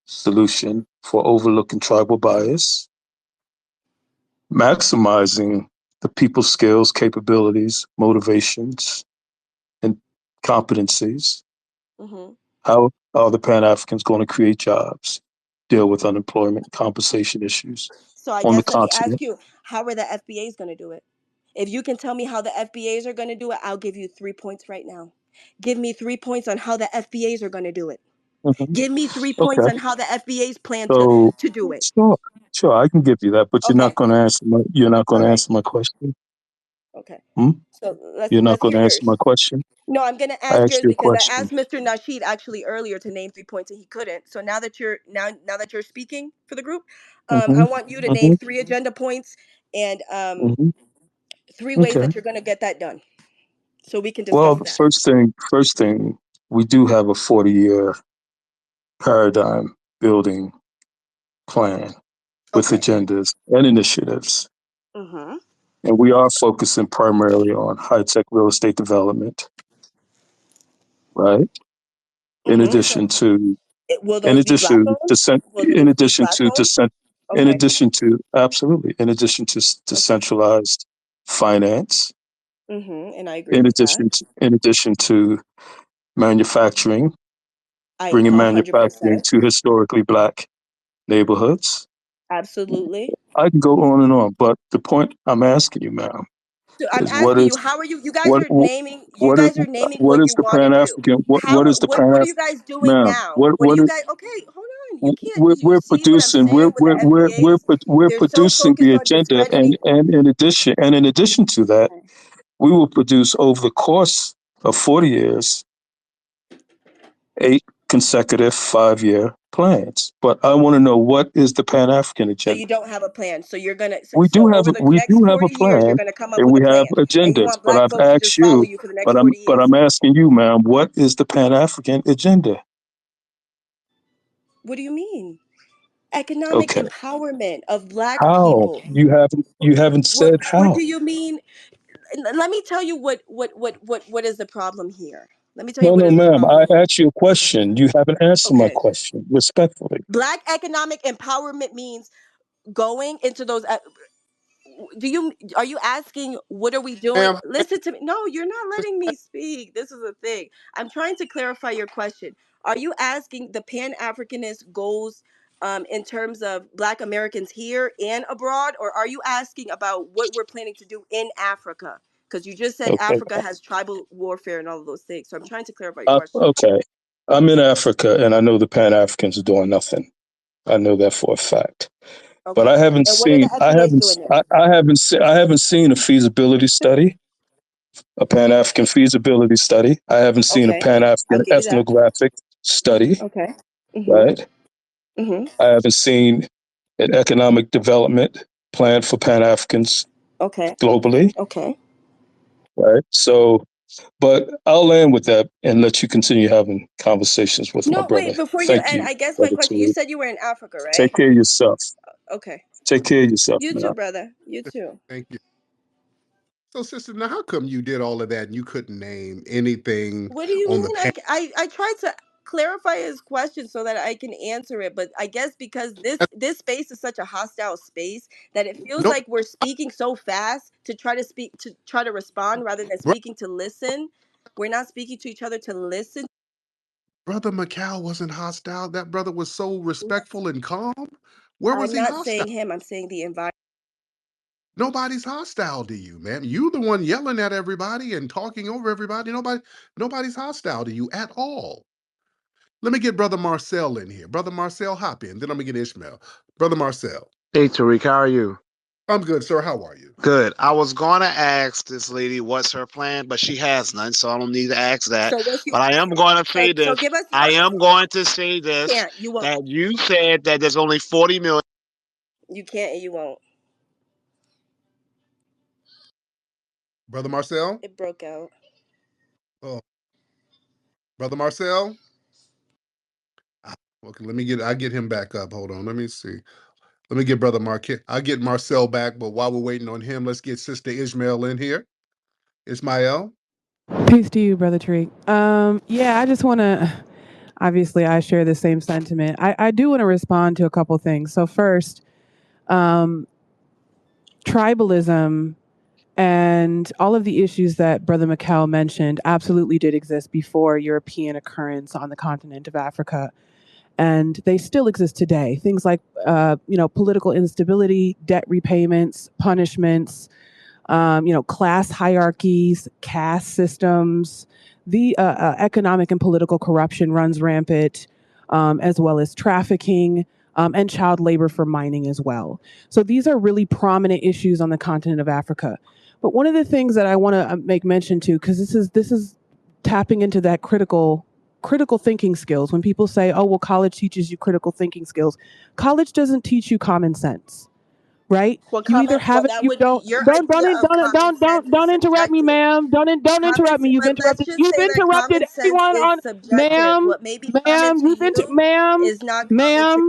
solution for overlooking tribal bias, maximizing the people's skills, capabilities, motivations, and competencies? Hmm. How are the Pan Africans going to create jobs, deal with unemployment, compensation issues So I on the guess let me ask continent? you, how are the FBAs going to do it? If you can tell me how the FBAs are going to do it, I'll give you 3 points right now. Give me 3 points on how the FBAs are going to do it. Hmm. Give me 3 points Okay, on how the FBAs plan so to do it. sure, sure, I can give you that, but Okay. you're not going All to right. answer my question. Okay. Hmm? So You're not let's going hear to answer my yours. question. No, I'm gonna I ask asked yours you a because I question. asked Mr. Nasheed actually earlier to name 3 points and he couldn't. So now that you're speaking for the group, Hmm. I want you to name Hmm. 3 agenda points and Hmm. 3 ways Okay. that you're gonna get that done. So we can Well, discuss that. first thing, we do have a 40-year paradigm building plan with Okay. agendas and initiatives. Mm-hmm. And we are focusing primarily on high-tech real estate development, right? In Mm-hmm. addition to, Will those be black owned? Will those be black owned? Okay. absolutely, in addition to Okay. decentralized finance, Mm-hmm. And I agree with that. in addition to manufacturing, I bringing manufacturing 100%. to historically black neighborhoods. Absolutely. I can go on and on, but the point I'm asking you, ma'am, So I'm is what asking is you, how are you? what You what is guys are naming what what is you the want to Pan do. African? How? What is the Pan What are you African, guys doing ma'am? now? What are you guys? Okay, hold on. You can't. You We're see what I'm producing saying with the FBAs? we're They're so producing the focused on agenda, discrediting. and in addition to that, Okay. we will produce over the course of 40 years 8 consecutive 5-year plans. But I want to know, what is the Pan African So agenda? you don't have a plan. So you're gonna. So over the next We do have 40 a years, you're plan, gonna come up and with a we have plan, and you agendas. want But black I've folks to just asked follow you, you for the next 40 but years. I'm asking you, ma'am, what is the Pan African agenda? What do you mean? Economic Okay, empowerment of black how? people. You haven't said What how. do you mean? Let me tell you what is the problem here. Let me tell you No, what no, is the ma'am. problem I here. asked you a question. You haven't answered my Okay. question respectfully. Black economic empowerment means going into those do you are you asking what are we doing? Ma'am, Listen to me. No, you're not letting me speak. This is the thing. I'm trying to clarify your question. Are you asking the pan-africanist goals in terms of black Americans here and abroad, or are you asking about what we're planning to do in Africa? Because you just said Okay. Africa has tribal warfare and all of those things. So I'm trying to clarify your question. Okay. I'm in Africa, and I know the Pan Africans are doing nothing. I know that for a fact. But Okay. And what are the FBAs doing there? I haven't seen a feasibility study, a Pan African feasibility study. I haven't seen a Okay. Pan I'll African give you that. ethnographic study, Okay. Mhm. right? Mhm. I haven't seen an economic development plan for Pan Africans Okay. globally, Okay. right? So, but I'll land with that and let you continue having conversations with my No, brother. wait, before you Thank end, you, I guess my brother question, you Tariq. said you were in Africa, Take right? care of yourself. Okay. Take care of yourself, You man. too, brother. You too. Thank you. So, sister, now how come you did all of that and you couldn't name anything What do you on the mean? panel? I tried to clarify his question so that I can answer it, but I guess because this space is such a hostile space that it feels No, like we're speaking so fast to try to respond rather than bro- speaking to listen. We're not speaking to each other to listen. brother McCall wasn't hostile. That brother was so respectful and calm. Where was I'm he not hostile? saying him. I'm saying the environment. Nobody's hostile to you, man. You the one yelling at everybody and talking over everybody. Nobody's hostile to you at all. Let me get Brother Marcel in here. Brother Marcel, hop in. Then I'm gonna get Ishmael. Brother Marcel. Hey Tariq, how are you? I'm good, sir. How are you? Good. I was going to ask this lady what's her plan, but she has none, so I don't need to ask that. So what's But yours? I am going to say So this. give us I yours. am going to say this, Can't. You won't. that you said that there's only 40 million. You can't and you won't. Brother Marcel? It broke out. Oh, Brother Marcel? Ah, okay, I get him back up. Hold on. Let me see. Let me get Brother Marquette. I'll get Marcel back, but while we're waiting on him, let's get Sister Ishmael in here. Ismael? Peace to you, Brother Tariq. Yeah, I just want to, obviously, I share the same sentiment. I do want to respond to a couple things. So, first, tribalism and all of the issues that Brother Mikhail mentioned absolutely did exist before European occurrence on the continent of Africa. And they still exist today. Things like, political instability, debt repayments, punishments, class hierarchies, caste systems, the economic and political corruption runs rampant, as well as trafficking and child labor for mining as well. So these are really prominent issues on the continent of Africa. But one of the things that I want to make mention to, because this is tapping into that critical thinking skills. When people say, "Oh, well, college teaches you critical thinking skills," college doesn't teach you common sense, right? Well, You either have it, that you would be your idea of common sense is don't interrupt me, subjective. ma'am. Don't interrupt me. But let's just You've say that interrupted common sense everyone is on, subjective. ma'am, What may be common to you is not common to.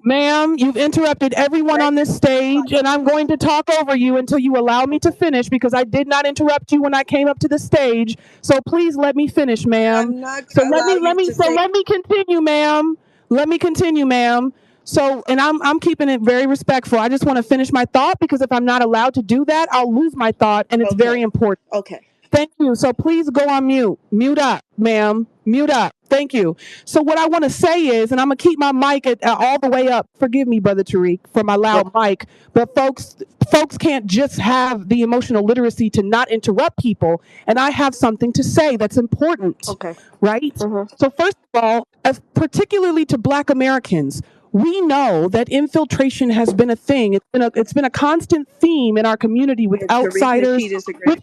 ma'am. You've interrupted everyone Let on him this stage, and I'm going to talk over you until you allow me to okay. finish because I did not interrupt you when I came up to the stage. So please let me finish, ma'am. I'm not So gonna allow you to say. let me continue, ma'am. Let me continue, ma'am. So, and I'm keeping it very respectful. I just want to finish my thought because if I'm not allowed to do that, I'll lose my thought, and it's very Okay. important. Okay. Thank you. So please go on mute. Mute up, ma'am. Mute up. Thank you. So what I want to say is, and I'm gonna keep my mic all the way up. Forgive me, Brother Tariq, for my loud mic. But folks can't just have the emotional literacy to not interrupt people. And I have something to say that's important, Okay. right? Mm-hmm. So first of all, particularly to Black Americans, we know that infiltration has been a thing. It's been a constant theme in our community with And Tariq outsiders, Nasheed is agreeing.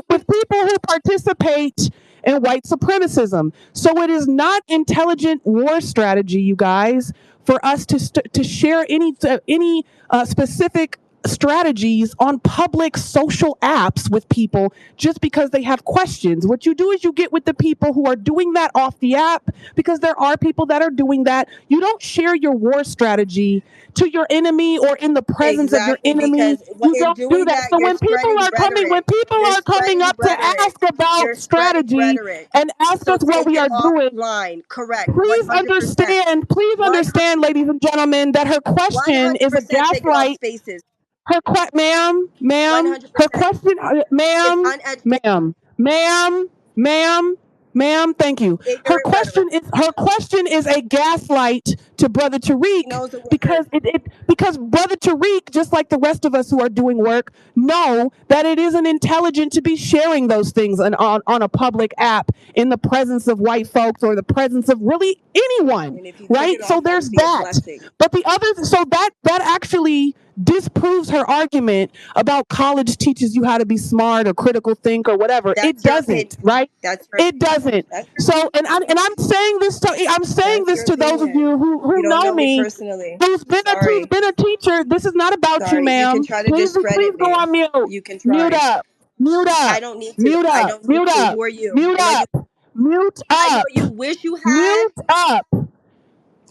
with people who participate in white supremacism. So it is not intelligent war strategy, you guys, for us to share any specific strategies on public social apps with people just because they have questions. What you do is you get with the people who are doing that off the app, because there are people that are doing that. You don't share your war strategy to your enemy or in the presence of your Exactly, enemy. because You in don't do doing that. that, So you're when people spreading are coming, rhetoric. You're spreading up to rhetoric. ask about You're spreading strategy rhetoric. and ask So us what take we it are doing, offline. Correct. 100%. please 100. understand, ladies and gentlemen, that her question is a 100% take it off gaslight. spaces. Ma'am, her 100%. question, It's uneducated, ma'am, ma'am, ma'am, ma'am, thank you. ignorant rhetoric. Her question is a gaslight to Brother He Tariq, knows the word. because Brother Tariq, just like the rest of us who are doing work, know that it isn't intelligent to be sharing those things on a public app in the presence of white folks or the presence of really anyone, And if you took right? it So off, that there's would be a that. blessing. But the other, so that actually disproves her argument about college teaches you how to be smart or critical think or whatever. It That's your opinion. doesn't, right? That's your It opinion. doesn't. That's your, So, I'm saying this that's your to those of opinion. you who You don't know know me me, personally. who's Sorry. been a teacher. This is not about you, Sorry. You can ma'am. try to Please discredit go me. on mute. You can Mute try. up. Mute I up. don't need to. Mute I up. don't need Mute to. up. Who are you? Mute I know you. up. Mute I know up. you wish you had. Mute up.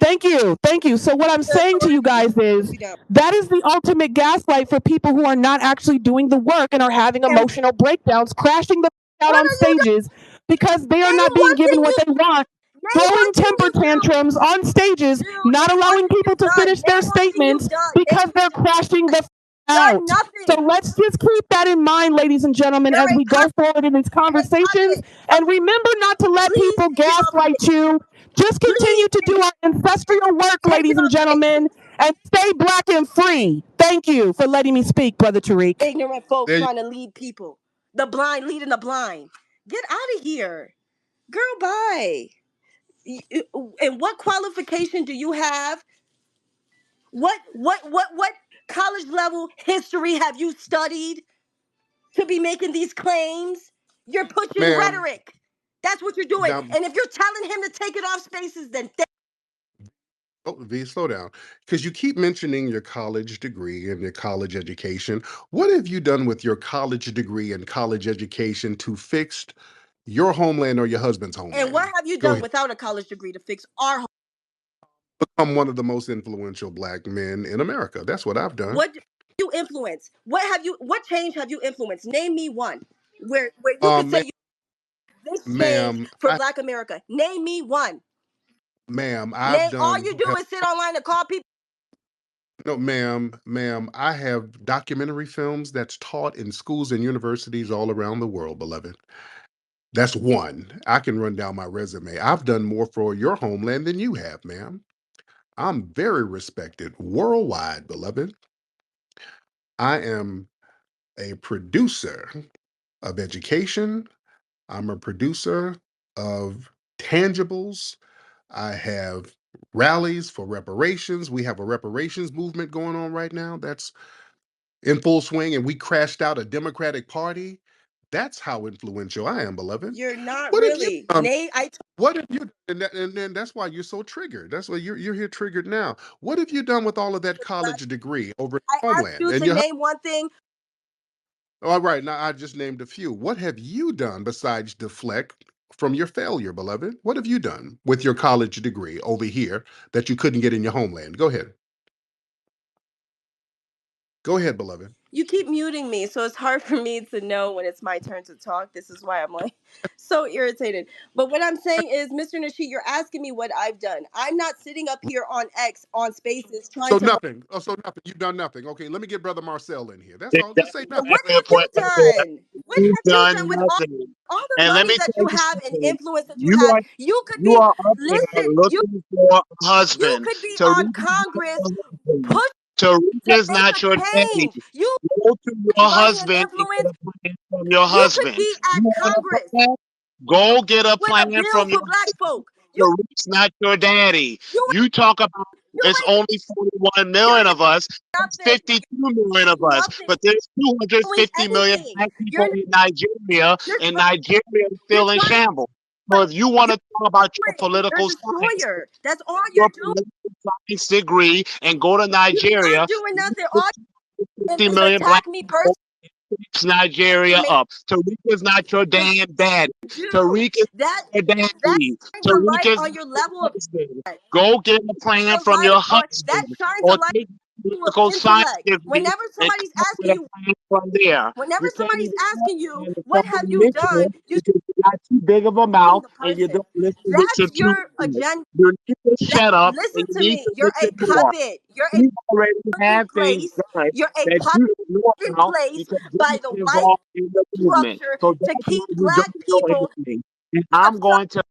Thank you. Thank you. So what I'm saying to you guys is that is the ultimate gaslight for people who are not actually doing the work and are having And emotional breakdowns, crashing the out what on are you doing? stages because they are not Name being one given thing what you they want, name throwing one thing temper you do. tantrums on stages, not Name one allowing thing people you've to done. finish their Name one thing you've statements done. because they're crashing the Done out. So nothing. let's just keep that in mind, ladies and gentlemen, You're as a we go forward in these you're a conversations. puppet. And remember not to let Please people take it off gaslight you. Just Please continue to do our ancestral work, take ladies it and off gentlemen, and stay black and free. Thank you for letting me speak, Brother Tariq. ignorant folk There you, trying to lead people. The blind leading the blind. Get out of here. Girl, bye. And what qualification do you have? What college level history have you studied to be making these claims? You're pushing ma'am. rhetoric. That's what you're doing. Now, And if you're telling him to take it off spaces, then oh, V, slow down, because you keep mentioning your college degree and your college education. What have you done with your college degree and college education to fix your homeland or your husband's and what homeland? have you Go done ahead. without a college degree to fix our home? Become one of the most influential black men in America. That's what I've done. What do you influence? What change have you influenced? Name me one where you could say Ma- you this change ma'am, for Black America. Name me one. ma'am, I've Name all done you do is sit online and call people. no, ma'am, I have documentary films that's taught in schools and universities all around the world, beloved. That's one. I can run down my resume. I've done more for your homeland than you have, ma'am. I'm very respected worldwide, beloved. I am a producer of education. I'm a producer of tangibles. I have rallies for reparations. We have a reparations movement going on right now that's in full swing, and we crashed out a Democratic Party. That's how influential I am, beloved. You're not What have you really. done? Nate, What have you and then that's why you're so triggered. That's why you're here triggered now. What have you done with all of that college degree over in I asked homeland? you And to you name one thing. all right, now I just named a few. What have you done besides deflect from your failure, beloved? What have you done with your college degree over here that you couldn't get in your homeland? Go ahead. Go ahead, beloved. You keep muting me, so it's hard for me to know when it's my turn to talk. This is why I'm like so irritated. But what I'm saying is, Mr. Nasheed, you're asking me what I've done. I'm not sitting up here on X on Spaces trying So to. nothing. Oh, so nothing. You've done nothing. Okay, let me get Brother Marcel in here. That's That's all. Just say nothing. What exactly the have you point right there. done? What You've have you done done with nothing. all the And let money me that tell you you have and something. influence that you You have? are You could you be are up there listen. looking for a You husband. could be Tariq on is not Congress your husband. push Tariq to is make not a your daddy. change. You Go to your money and husband and get influence. a plan from your You could husband. be You at want Congress a plan? Go get a with a plan bill from your for Black folk. Tariq's not your daddy. You You talk about you it's ain't only 41 you million ain't of us. It's nothing. 52 million of us. Nothing But there's doing 250 million anything. black people in Nigeria, You're and trying Nigeria is you're still in trying to shambles. So if you want you're to talk about your you're a political science, destroyer. That's all your you're doing. political science degree and go to You're Nigeria, not doing you nothing. put All you 50 do is million black attack me people personally keeps Nigeria and make up. Tariq is not your because damn daddy. you do. Tariq is That not your that daddy. shines a Tariq light is on not your your level of husband. intellect. Go get a plan The from light your on that husband shines a or light take a of political science intellect. degree Whenever and somebody's come up with asking a you, plan from there. whenever You can't somebody's even talk asking you, and what have somebody you mention done? it because you got too big of a Being mouth the and you person. don't listen to That's two your things. agenda. You need to shut up Listen and you to need me. to You're a listen more. puppet. You're a You already in have things place. done You're a that puppet you don't know in about place because you're by the not white involved in the movement. structure So to that's why keep you Black don't know people. anything. And I'm going to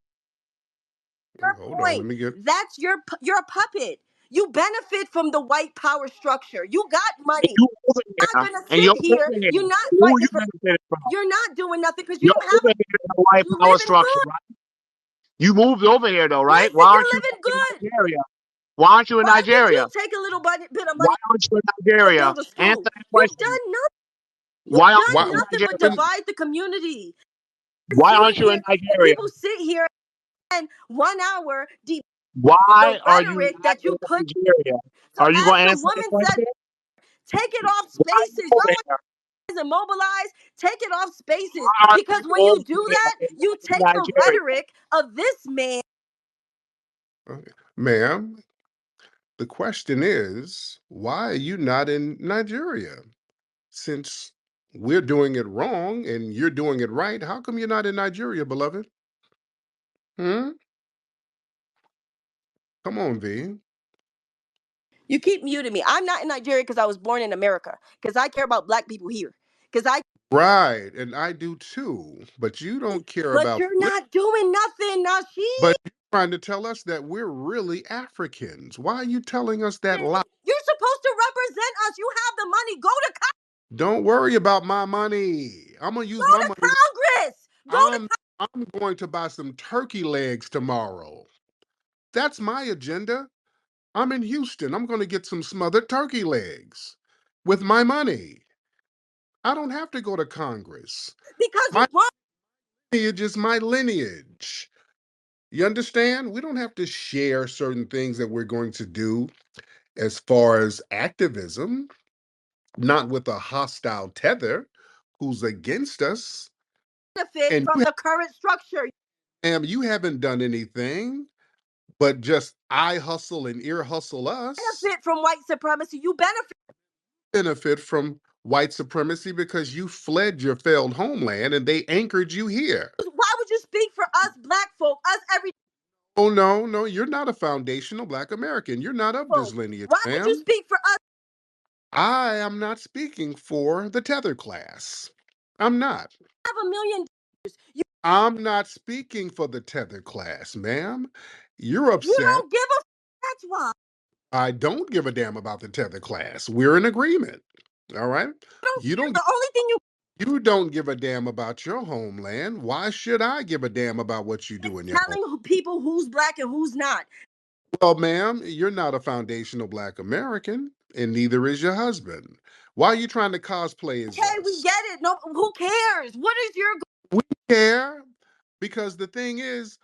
Your Hold on. Let point. me get. That's you're a puppet. You benefit from the white power structure. You got and money. you over You're there not gonna and you're sit here. over here. You're not Who fighting you for. benefited from? You're not doing nothing because you You're don't have. over here in the white You power living structure, good. right? You moved over here though, right? Listen, Why aren't you're you living in good. Nigeria? Why aren't you in Why did Nigeria? you take a little bit of Why money aren't you in to Nigeria? build a Answer school? that You've question. done nothing. Why You've aren't you done Why? in nothing but Nigeria? When, divide the community. Why Sit aren't you here in and Nigeria? people sit here and 1 hour deep the Why are you rhetoric not that in you put. Nigeria? So Are you as going to the answer the woman said, question? take it off Why are you spaces. over Y'all here? and mobilize, take it off spaces. Why are Because you when over you do here that, and you not in take the Nigeria? rhetoric of this man. okay. Ma'am, the question is, why are you not in Nigeria? Since we're doing it wrong and you're doing it right, how come you're not in Nigeria, beloved? Hmm? Come on, V. You keep muting me. I'm not in Nigeria because I was born in America. Because I care about black people here. Because I. Right, and I do too. But you don't care But about you're not doing nothing, Nasheed. but you're trying to tell us that we're really Africans. Why are you telling us that lie? You're supposed to represent us. You have the money. Don't worry about my money. I'm gonna use Go my to money. Congress. Go to. I'm going to buy some turkey legs tomorrow. That's my agenda. I'm in Houston. I'm going to get some smothered turkey legs with my money. I don't have to go to Congress. Because My you want. lineage is my lineage. You understand? We don't have to share certain things that we're going to do as far as activism, not with a hostile tether who's against us. Benefit And from the current structure. you haven't done anything but just eye hustle and ear hustle us. Benefit from white supremacy. You Benefit from white supremacy because you fled your failed homeland and they anchored you here. Why would you speak for us black folk, us every Oh, no, you're not a foundational Black American. You're not of this folk? lineage, Why would you ma'am. speak for us? I am not speaking for the tether class. I'm not. Have $1 million. You I'm not speaking for the tether class, ma'am. You're upset. don't give a. That's why. I don't give a damn about the tether class. We're in agreement. All right. You don't The only thing you don't give a damn about your homeland. Why should I give a damn about what you do in your home? telling people who's black and who's not. Well, ma'am, you're not a foundational Black American, and neither is your husband. Why are you trying to cosplay as Okay, we us? get it. No, who cares? What is your We care because the thing is,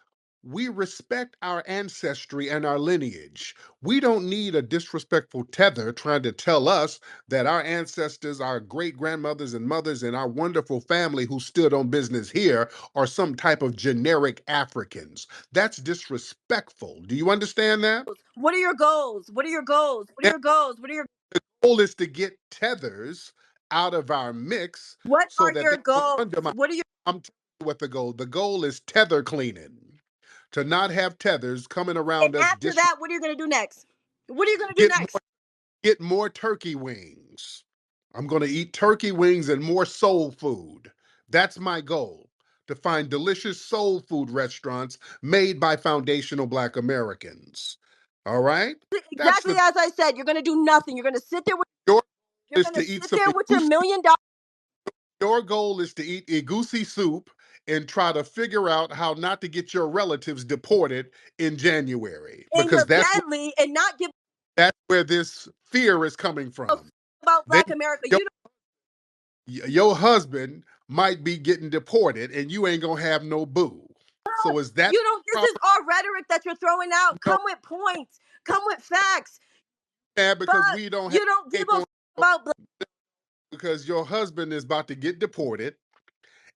we respect our ancestry and our lineage. We don't need a disrespectful tether trying to tell us that our ancestors, our great grandmothers and mothers, and our wonderful family who stood on business here are some type of generic Africans. That's disrespectful. Do you understand that? What are your goals? What are your goals? What are your goals? What are your Goal is to get tethers out of our mix What so are that your they don't goals? undermine. What are your I'm telling you what the goal. The goal is tether cleaning. To not have tethers coming and around us. after that, what are you gonna do next? What are you gonna do Get next? more turkey wings. I'm going to eat turkey wings and more soul food. That's my goal. To find delicious soul food restaurants made by foundational Black Americans. All right? That's Exactly as I said, you're gonna do nothing. You're gonna sit there with your you're is to gonna eat sit some there with your egusi. $1 million Your goal is to eat egusi soup and try to figure out how not to get your relatives deported in January in because your Bentley and not give that's where this fear is coming a from. about They black America. your, You your husband might be getting deported and you ain't gonna have no boo. So is that don't this is all rhetoric that you're throwing out. no Come with points, come with facts. mad because But we don't have you don't give tape a on about black because your husband is about to get deported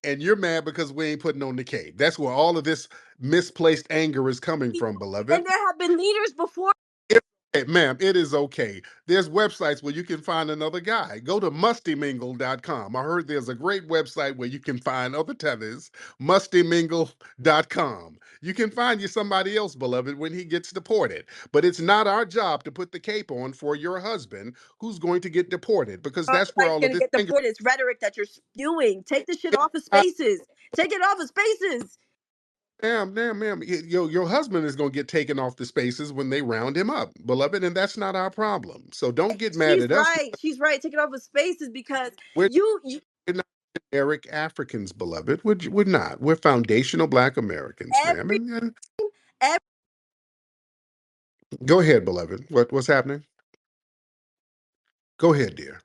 and you're mad because we ain't putting on the cape. That's where all of this misplaced anger is coming people. from, beloved. And there have been leaders before. Hey, ma'am, it is okay. There's websites where you can find another guy. Go to mustymingle.com. I heard there's a great website where you can find other tethers, mustymingle.com. You can find you somebody else, beloved, when he gets deported. But it's not our job to put the cape on for your husband who's going to get deported because that's where Like all of gonna this get anger deported. It's rhetoric that you're spewing. Take the shit off of is. spaces. Take it off of spaces. Ma'am. Your husband is going to get taken off the spaces when they round him up, beloved, and that's not our problem. So don't get mad She's at us. right. She's right. Take it off of spaces because We're, you we're not generic Africans, beloved. We're not. We're foundational Black Americans, ma'am. every And every go ahead, beloved. What's happening? Go ahead, dear,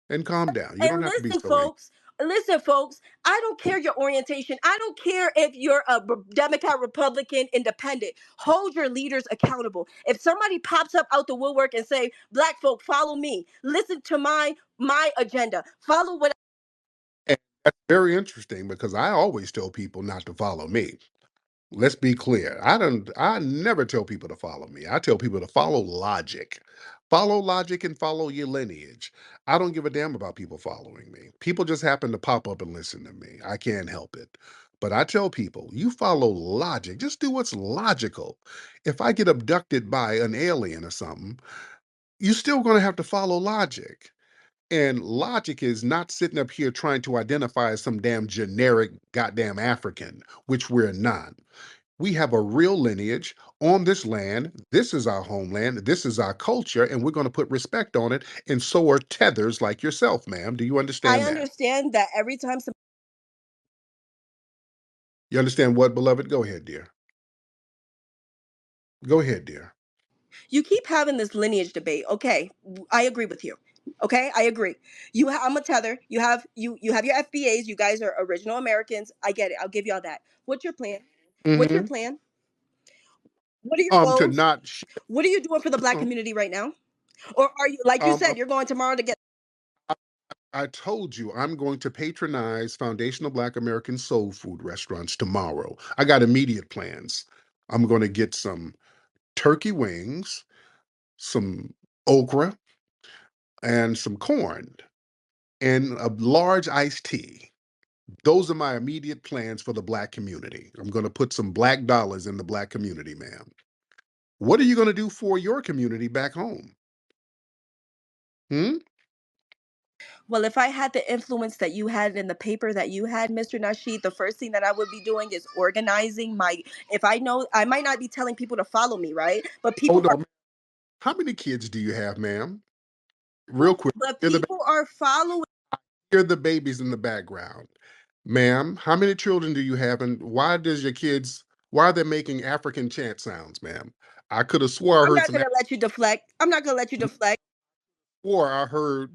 and calm down. You don't and have to be so angry. listen, folks. I don't care your orientation. I don't care if you're a Democrat, Republican, Independent. Hold your leaders accountable. If somebody pops up out the woodwork and say, "Black folk, follow me. Listen to my agenda. Follow what." And that's very interesting because I always tell people not to follow me. Let's be clear. I never tell people to follow me. I tell people to follow logic. Follow logic and follow your lineage. I don't give a damn about people following me. People just happen to pop up and listen to me. I can't help it. But I tell people, you follow logic. Just do what's logical. If I get abducted by an alien or something, you're still going to have to follow logic. And logic is not sitting up here trying to identify as some damn generic goddamn African, which we're not. We have a real lineage on this land. This is our homeland. This is our culture, and we're going to put respect on it. And so are tethers like yourself, ma'am. Do you I understand that? understand that every time some You understand what, beloved? Go ahead, dear. Go ahead, dear. you keep having this lineage debate. Okay, I agree with you. Okay, I agree. I'm a tether. You have your FBAs. You guys are original Americans. I get it. I'll give y'all that. What's your plan? What's your Mm-hmm. plan? What are your To goals? not. What are you doing for the black Oh, community right now? Or are you, like you um, said, you're going tomorrow to get I told you I'm going to patronize foundational Black American soul food restaurants tomorrow. I got immediate plans. I'm going to get some turkey wings, some okra, and some corn, and a large iced tea. Those are my immediate plans for the Black community. I'm going to put some Black dollars in the Black community, ma'am. What are you going to do for your community back home? Hmm? well, if I had the influence that you had in the paper that you had, Mr. Nasheed, the first thing that I would be doing is organizing my, if I know, I might not be telling people to follow me, right? But people Hold are, on. How many kids do you have, ma'am? Real quick. but Hear the, people are following. hear the babies in the background. Ma'am, how many children do you have, and why are they making African chant sounds, ma'am? I could have swore I I'm heard not some, going to let you deflect. I'm not going to let you deflect. swore I heard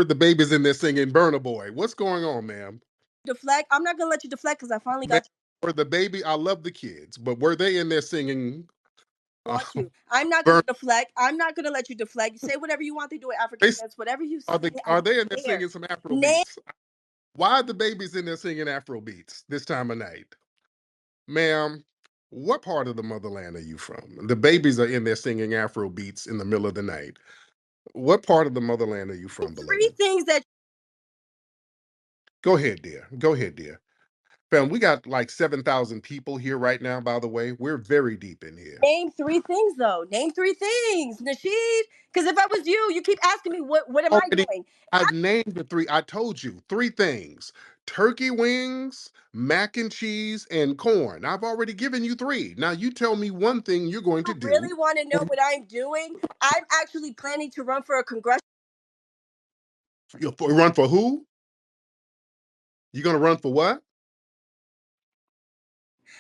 the babies in there singing Burna Boy. What's going on, ma'am? Deflect. I'm not going to let you deflect because I finally Ma'am, got you. were the baby, I love the kids, but were they in there singing Want to. I'm not going Burna? to deflect. I'm not going to let you deflect. Say whatever you want to do with They, African dance. Whatever you say, I are don't they in there care. singing some Afro Name beats? Why are the babies in there singing Afro beats this time of night? Ma'am, what part of the motherland are you from? The babies are in there singing Afro beats in the middle of the night. What part of the motherland are you from, 3 beloved? things that Go ahead, dear. Go ahead, dear. Fam, we got like 7,000 people here right now, by the way. We're very deep in here. name 3 things though. Name 3 things, Nasheed. Because if I was you, you keep asking me what am I Already, doing? I've named the three. I told you 3 things: turkey wings, mac and cheese, and corn. I've already given you 3. Now you tell me one thing you're going to You do. really want to know what I'm doing? I'm actually planning to run for a congressional. You'll run for who? You're going to run for what?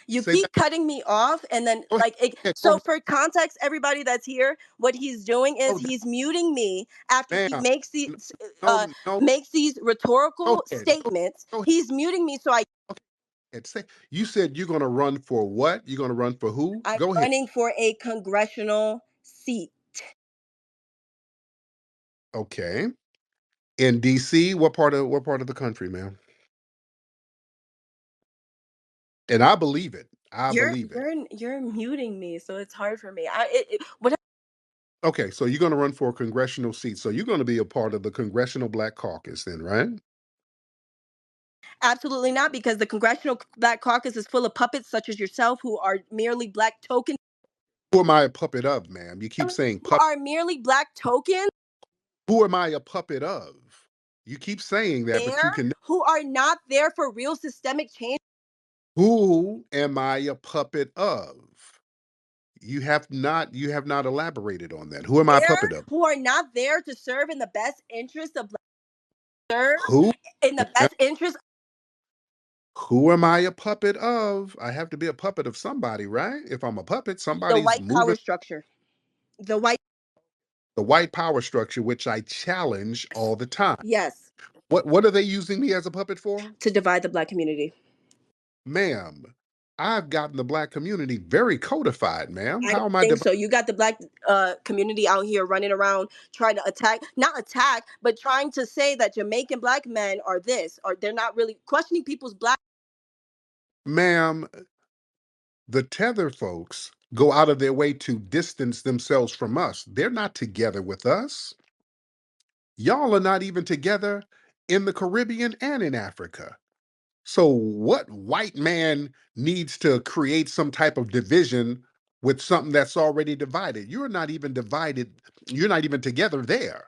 You Say that. keep cutting me off, and then Go like it, ahead. Go so ahead. for context, everybody that's here, what he's doing is No, he's muting me after he ma'am. makes No, no. these Go rhetorical ahead. statements. Go He's muting me, so ahead. Say. You said you're going to run for what? You're going to run for who? I'm Go ahead. running for a congressional seat. Okay. In D.C., what part of the country, ma'am? And I believe it. I You're believe it. you're you're muting me, so it's hard for me. What Okay, so you're going to run for a congressional seat. So you're going to be a part of the Congressional Black Caucus, then, right? Absolutely not, because the Congressional Black Caucus is full of puppets such as yourself who are merely black tokens. Who am I a puppet of, ma'am? You keep saying Who puppet. are merely black tokens Who am I a puppet of? You keep saying that, but you there can. who are not there for real systemic change Who am I a puppet of? You have not elaborated on that. Who am I a there puppet of? who are not there to serve in the best interest of black serve Who? in the best interest Who am I a puppet of? I have to be a puppet of somebody, right? If I'm a puppet, of the somebody's white power moving structure. The white the white power structure, which I challenge all the time. yes, What are they using me as a puppet for? to divide the black community. Ma'am, I've gotten the black community very codified, ma'am. I don't How am I think dividing? so. You got the black community out here running around trying to attack, not attack, but trying to say that Jamaican black men are this, or they're not really questioning people's black. Ma'am, the tether folks go out of their way to distance themselves from us. They're not together with us. Y'all are not even together in the Caribbean and in Africa. So, what white man needs to create some type of division with something that's already divided? You're not even divided, you're not even together there.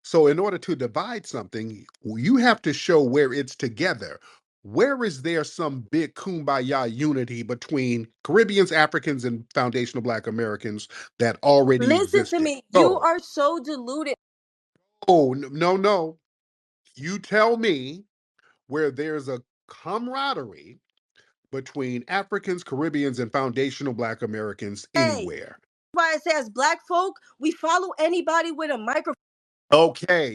So, in order to divide something, you have to show where it's together. Where is there some big kumbaya unity between Caribbeans, Africans, and foundational Black Americans that already Listen to existed? me. You Oh, are so deluded. oh, no, no. You tell me where there's a camaraderie between Africans, Caribbeans, and foundational Black Americans Hey, anywhere. why I say as black folk, we follow anybody with a microphone. Okay,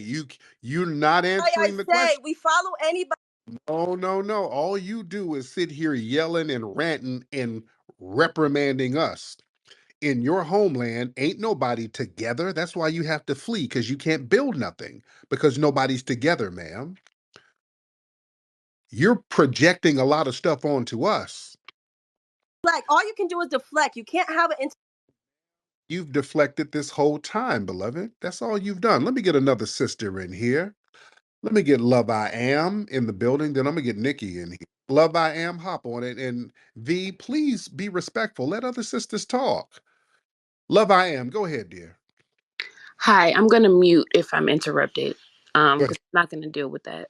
you're not Why I answering the say question. we follow anybody. Oh, no, no. All you do is sit here yelling and ranting and reprimanding us. In your homeland, ain't nobody together. That's why you have to flee, because you can't build nothing because nobody's together, ma'am. You're projecting a lot of stuff onto us. Black. All you can do is deflect. You can't have an. You've deflected this whole time, beloved. That's all you've done. Let me get another sister in here. Let me get Love I Am in the building. Then I'm going to get Nikki in here. Love I Am, hop on it. And V, please be respectful. Let other sisters talk. Love I Am, go ahead, dear. Hi, I'm gonna mute if I'm interrupted, Go because ahead. I'm not gonna deal with that.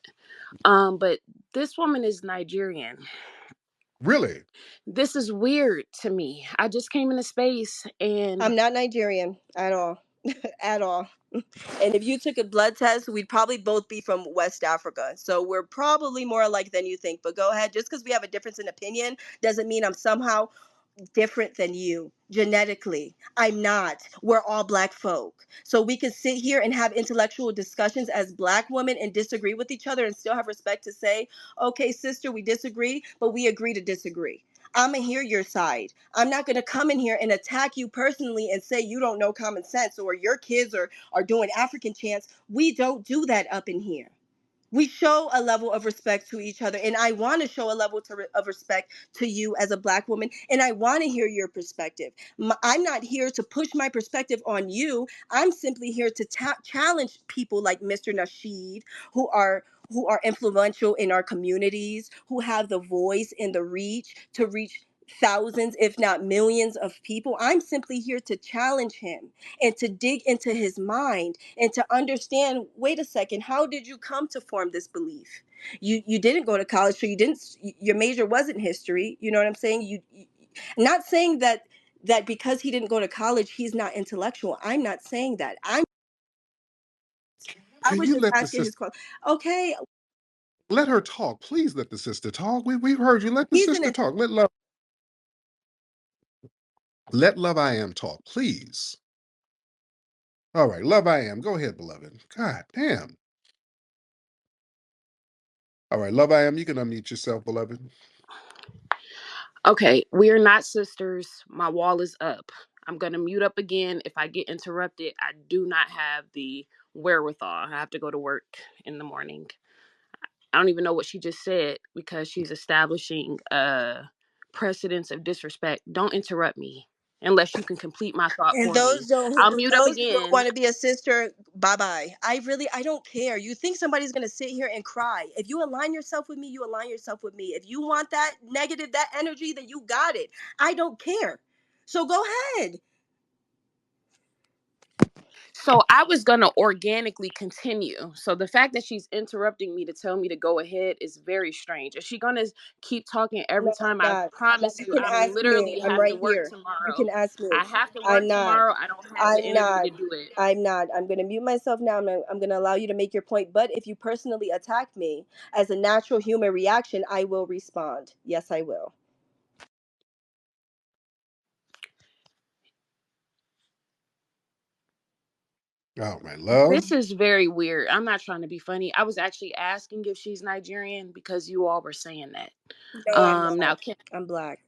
But this woman is Nigerian. Really? This is weird to me. I just came into space and I'm not Nigerian at all. At all. And if you took a blood test, we'd probably both be from West Africa. So we're probably more alike than you think. But go ahead. Just because we have a difference in opinion doesn't mean I'm somehow different than you genetically. I'm not. We're all black folk. So we could sit here and have intellectual discussions as black women and disagree with each other and still have respect to say, okay, sister, we disagree, but we agree to disagree. I'm gonna hear your side. I'm not gonna come in here and attack you personally and say you don't know common sense or your kids are doing African chants. We don't do that up in here. We show a level of respect to each other, and I want to show a level of respect to you as a black woman, and I want to hear your perspective. I'm not here to push my perspective on you. I'm simply here to challenge people like Mr. Nasheed, who are influential in our communities, who have the voice and the reach to reach thousands if not millions of people. I'm simply here to challenge him and to dig into his mind and to understand, wait a second, how did you come to form this belief? You didn't go to college, so you didn't, your major wasn't history. You know what I'm saying? Not saying that because he didn't go to college he's not intellectual. I'm not saying that. I Can was you just let the asking his sister question. Okay, let her talk? Please let the sister talk. We've heard you. Let the he's sister an talk. Let Love I Am talk, please. All right, Love I Am. Go ahead, beloved. God damn. All right, Love I Am, you can unmute yourself, beloved. okay, we are not sisters. My wall is up. I'm gonna mute up again if I get interrupted. I do not have the wherewithal. I have to go to work in the morning. I don't even know what she just said because she's establishing precedence of disrespect. Don't interrupt me unless you can complete my thought And for me. those don't I'll mute up those who don't again. want to be a sister, bye bye. I don't care. You think somebody's gonna sit here and cry? If you align yourself with me, you align yourself with me. If you want that negative, that energy, then you got it. I don't care. So go ahead. So I was going to organically continue. So the fact that she's interrupting me to tell me to go ahead is very strange. Is she going to keep talking every No, time? I'm I not. promise You you, can I'm ask me. literally I'm have to right work here. You can tomorrow. ask me. I have to I'm work not. tomorrow. I don't have the I'm energy not. to do it. I'm not. I'm going to mute myself now. I'm going to allow you to make your point. But if you personally attack me as a natural human reaction, I will respond. Yes, I will. Oh, my love. This is very weird. I'm not trying to be funny. I was actually asking if she's Nigerian because you all were saying that. No, I'm Now, not. I'm black.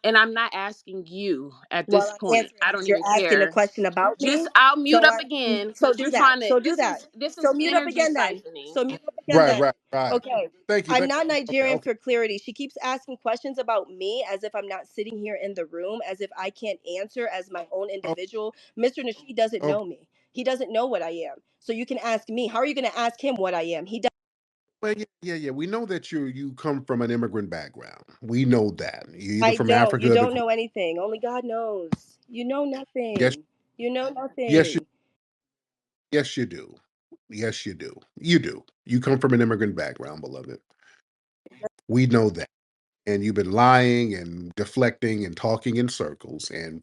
And I'm not asking you at Well, this I'm point. answering I because don't you're even asking a care. question about Just me. I'll mute So up again so because do you're that. trying to. So do that. This So is mute up energy again then. siphoning. So mute up again Right, then. right, right. Okay. Thank you. I'm not Okay, Nigerian okay. for clarity. She keeps asking questions about me as if I'm not sitting here in the room, as if I can't answer as my own Oh, individual. Mr. Nasheed doesn't okay. know me. He doesn't know what I am. So you can ask me. How are you going to ask him what I am? He does. Well, yeah. We know that you come from an immigrant background. We know that. You're either I from don't. You Africa or the don't know anything. Only God knows. You know yes, nothing. You know yes, nothing. yes, you do. Yes, you do. You do. You come from an immigrant background, beloved. We know that. And you've been lying and deflecting and talking in circles and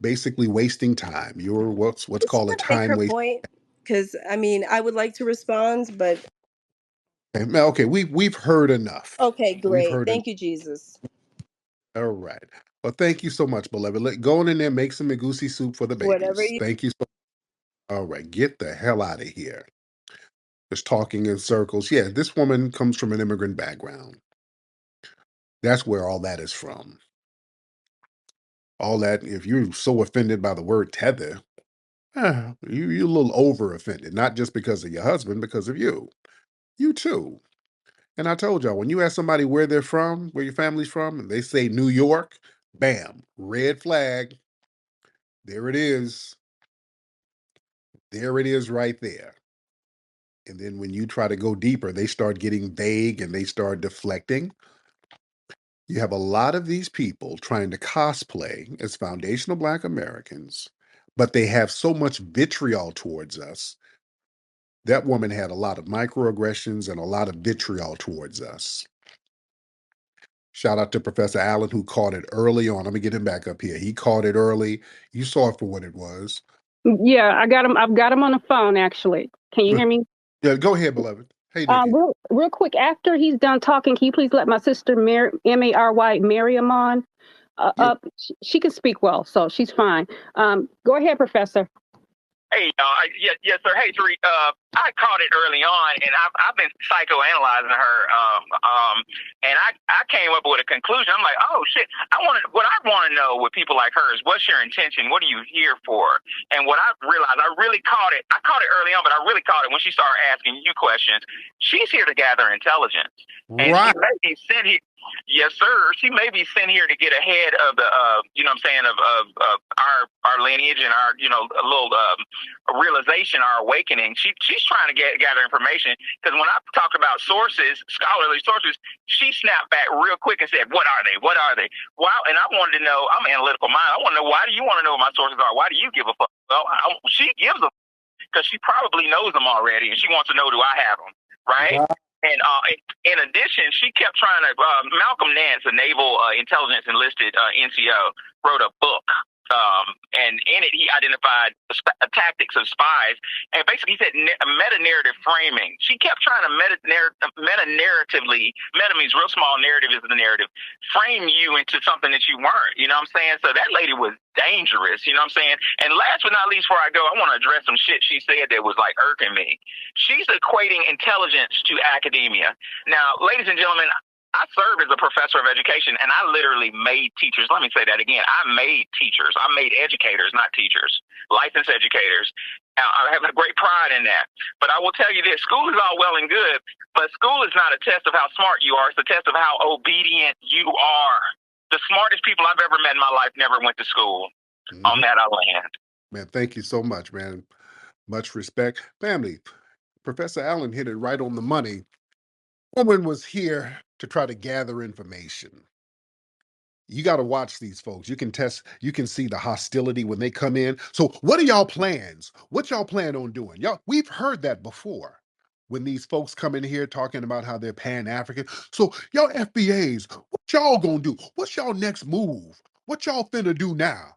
basically wasting time. You're what's Is she called a gonna make time her waste. point? Because I mean, I would like to respond, but Okay, we've heard enough. okay, We've great. heard enough. Thank you, Jesus. All right. Well, thank you so much, beloved. Go on in there, make some egusi soup for the Whatever babies. you. Thank you so. All right, get the hell out of here. Just talking in circles. Yeah, this woman comes from an immigrant background. That's where all that is from. All that, if you're so offended by the word tether, you're a little over offended, not just because of your husband, because of you. You too. And I told y'all, when you ask somebody where they're from, where your family's from, and they say New York, bam, red flag. There it is. There it is right there. And then when you try to go deeper, they start getting vague and they start deflecting. You have a lot of these people trying to cosplay as foundational Black Americans, but they have so much vitriol towards us. That woman had a lot of microaggressions and a lot of vitriol towards us. Shout out to Professor Allen who caught it early on. Let me get him back up here. He caught it early. You saw it for what it was. Yeah, I got him. I've got him on the phone, actually. Can you hear me? Yeah, go ahead, beloved. Hey, Nikki. Real quick, after he's done talking, can you please let my sister, Mary, Miriam on Yeah. up? She can speak well, so she's fine. Go ahead, Professor. Hey, yes, sir. Hey, Tariq. I caught it early on, and I've been psychoanalyzing her. And I came up with a conclusion. I'm like, oh shit. What I want to know with people like her is, what's your intention? What are you here for? And what I realized, I really caught it. I caught it early on, but I really caught it when she started asking you questions. She's here to gather intelligence, and she Right. may be sent here. Yes, sir. She may be sent here to get ahead of the, you know what I'm saying, of our lineage and our, a little realization, our awakening. She's trying to gather information, because when I talked about sources, scholarly sources, she snapped back real quick and said, "What are they? What are they?" Wow. And I wanted to know. I'm an analytical mind. I want to know, why do you want to know what my sources are? Why do you give a fuck? Well, she gives a, because she probably knows them already, and she wants to know, do I have them? Right. Right. And in addition, she kept trying to. Malcolm Nance, a naval intelligence enlisted NCO, wrote a book. And in it, he identified tactics of spies, and basically he said meta-narrative framing. She kept trying to meta-narratively, meta means real small, narrative is the narrative, frame you into something that you weren't, you know what I'm saying? So that lady was dangerous, you know what I'm saying? And last but not least, before I go, I want to address some shit she said that was like irking me. She's equating intelligence to academia. Now, ladies and gentlemen, I serve as a professor of education, and I literally made teachers. Let me say that again. I made teachers. I made educators, not teachers, licensed educators. I have a great pride in that. But I will tell you this, school is all well and good, but school is not a test of how smart you are. It's a test of how obedient you are. The smartest people I've ever met in my life never went to school. On that, I land. Man, thank you so much, man. Much respect. Family, Professor Allen hit it right on the money. Woman was here to try to gather information. You got to watch these folks. You can see the hostility when they come in. So, what are y'all plans? What y'all plan on doing? Y'all, we've heard that before. When these folks come in here talking about how they're Pan-African. So, y'all FBAs, what y'all gonna do? What's y'all next move? What y'all finna do now?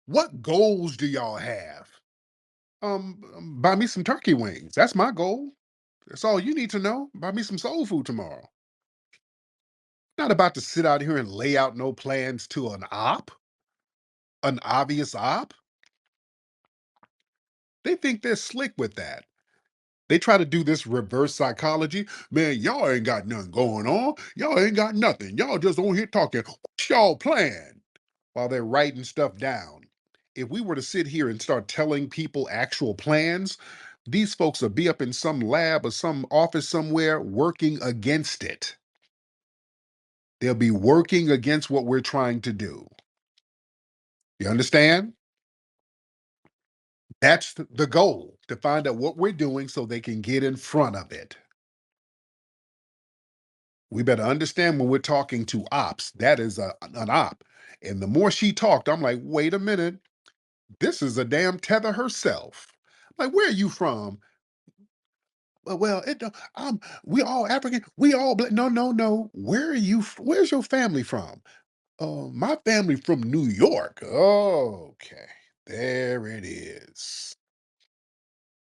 What goals do y'all have? Buy me some turkey wings. That's my goal. That's all you need to know. Buy me some soul food tomorrow. Not about to sit out here and lay out no plans to an obvious op. They think they're slick with that. They try to do this reverse psychology. Man, y'all ain't got nothing going on. Y'all ain't got nothing. Y'all just on here talking. What's y'all plan? while they're writing stuff down. If we were to sit here and start telling people actual plans, these folks will be up in some lab or some office somewhere working against it. They'll be working against what we're trying to do. You understand? That's the goal, to find out what we're doing so they can get in front of it. We better understand when we're talking to ops, that is an op. And the more she talked, I'm like, wait a minute, this is a damn tether herself. Like, where are you from? Well, we all African, we all black. No, no, no. Where are you? Where's your family from? My family from New York. Oh, okay. There it is.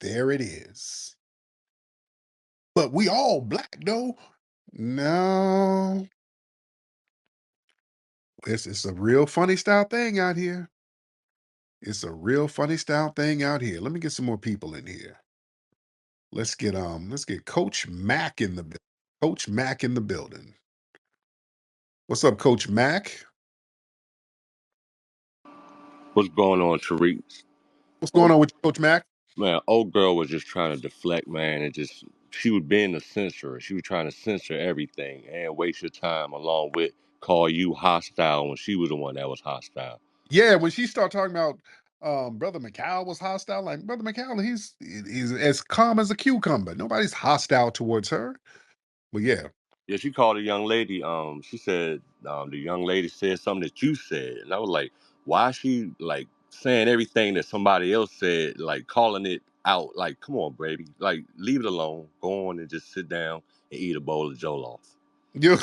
There it is. But we all black, though. No, it's a real funny style thing out here. It's a real funny style thing out here. Let me get some more people in here. Let's get Coach Mac in the Coach Mac in the building. What's up, Coach Mac? What's going on, Tariq? What's going Old on with you, Coach Mac? man, old girl was just trying to deflect, man, and just she was being a censorer. She was trying to censor everything and waste your time along with call you hostile when she was the one that was hostile. Yeah, when she started talking about Brother McCall was hostile, like Brother McCall, he's as calm as a cucumber. Nobody's hostile towards her. But yeah, Yeah, she called a young lady. She said the young lady said something that you said, and I was like, why is she like saying everything that somebody else said, like calling it out? Like, come on, baby, like leave it alone. Go on and just sit down and eat a bowl of jollof. you.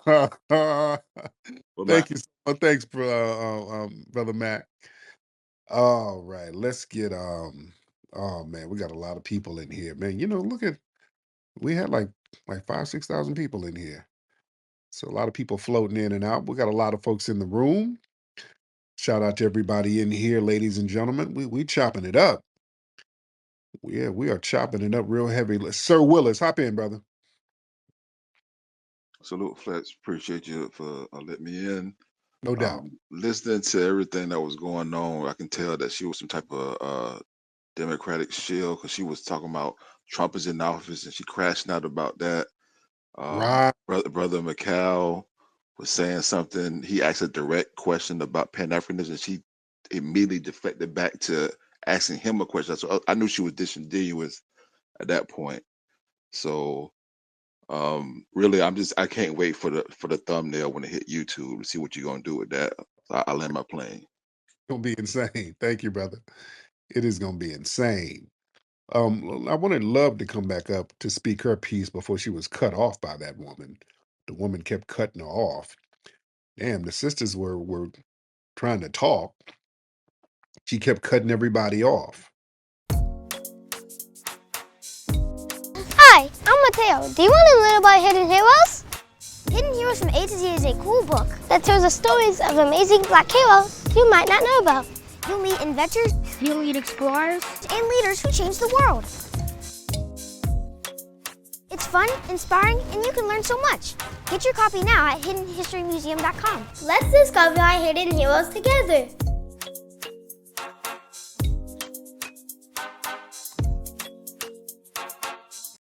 But my Thank you. Thanks, Brother Mac. All right, let's get Oh man, we got a lot of people in here, man. Look at we had like 5,000-6,000 people in here. So a lot of people floating in and out. We got a lot of folks in the room. Shout out to everybody in here, ladies and gentlemen. We chopping it up. Yeah, we are chopping it up real heavy. Sir Willis, hop in, brother. Salute, Fletch. Appreciate you for letting me in. No doubt. Listening to everything that was going on, I can tell that she was some type of Democratic shield because she was talking about Trump is in office and she crashing out about that. Right. Brother McCall was saying something. He asked a direct question about Pan-Africanism. She immediately deflected back to asking him a question. So I knew she was disingenuous at that point. So really, I can't wait for the thumbnail when it hit YouTube to see what you're gonna do with that. So I land my plane. Gonna be insane. Thank you, brother. It is gonna be insane. I wanted Love to come back up to speak her piece before she was cut off by that woman. The woman kept cutting her off. Damn, the sisters were trying to talk. She kept cutting everybody off. Hi, I'm Mateo. Do you want to learn about Hidden Heroes? Hidden Heroes from A to Z is a cool book that tells the stories of amazing black heroes you might not know about. You'll meet inventors, you'll meet explorers, and leaders who change the world. It's fun, inspiring, and you can learn so much. Get your copy now at hiddenhistorymuseum.com. Let's discover our hidden heroes together.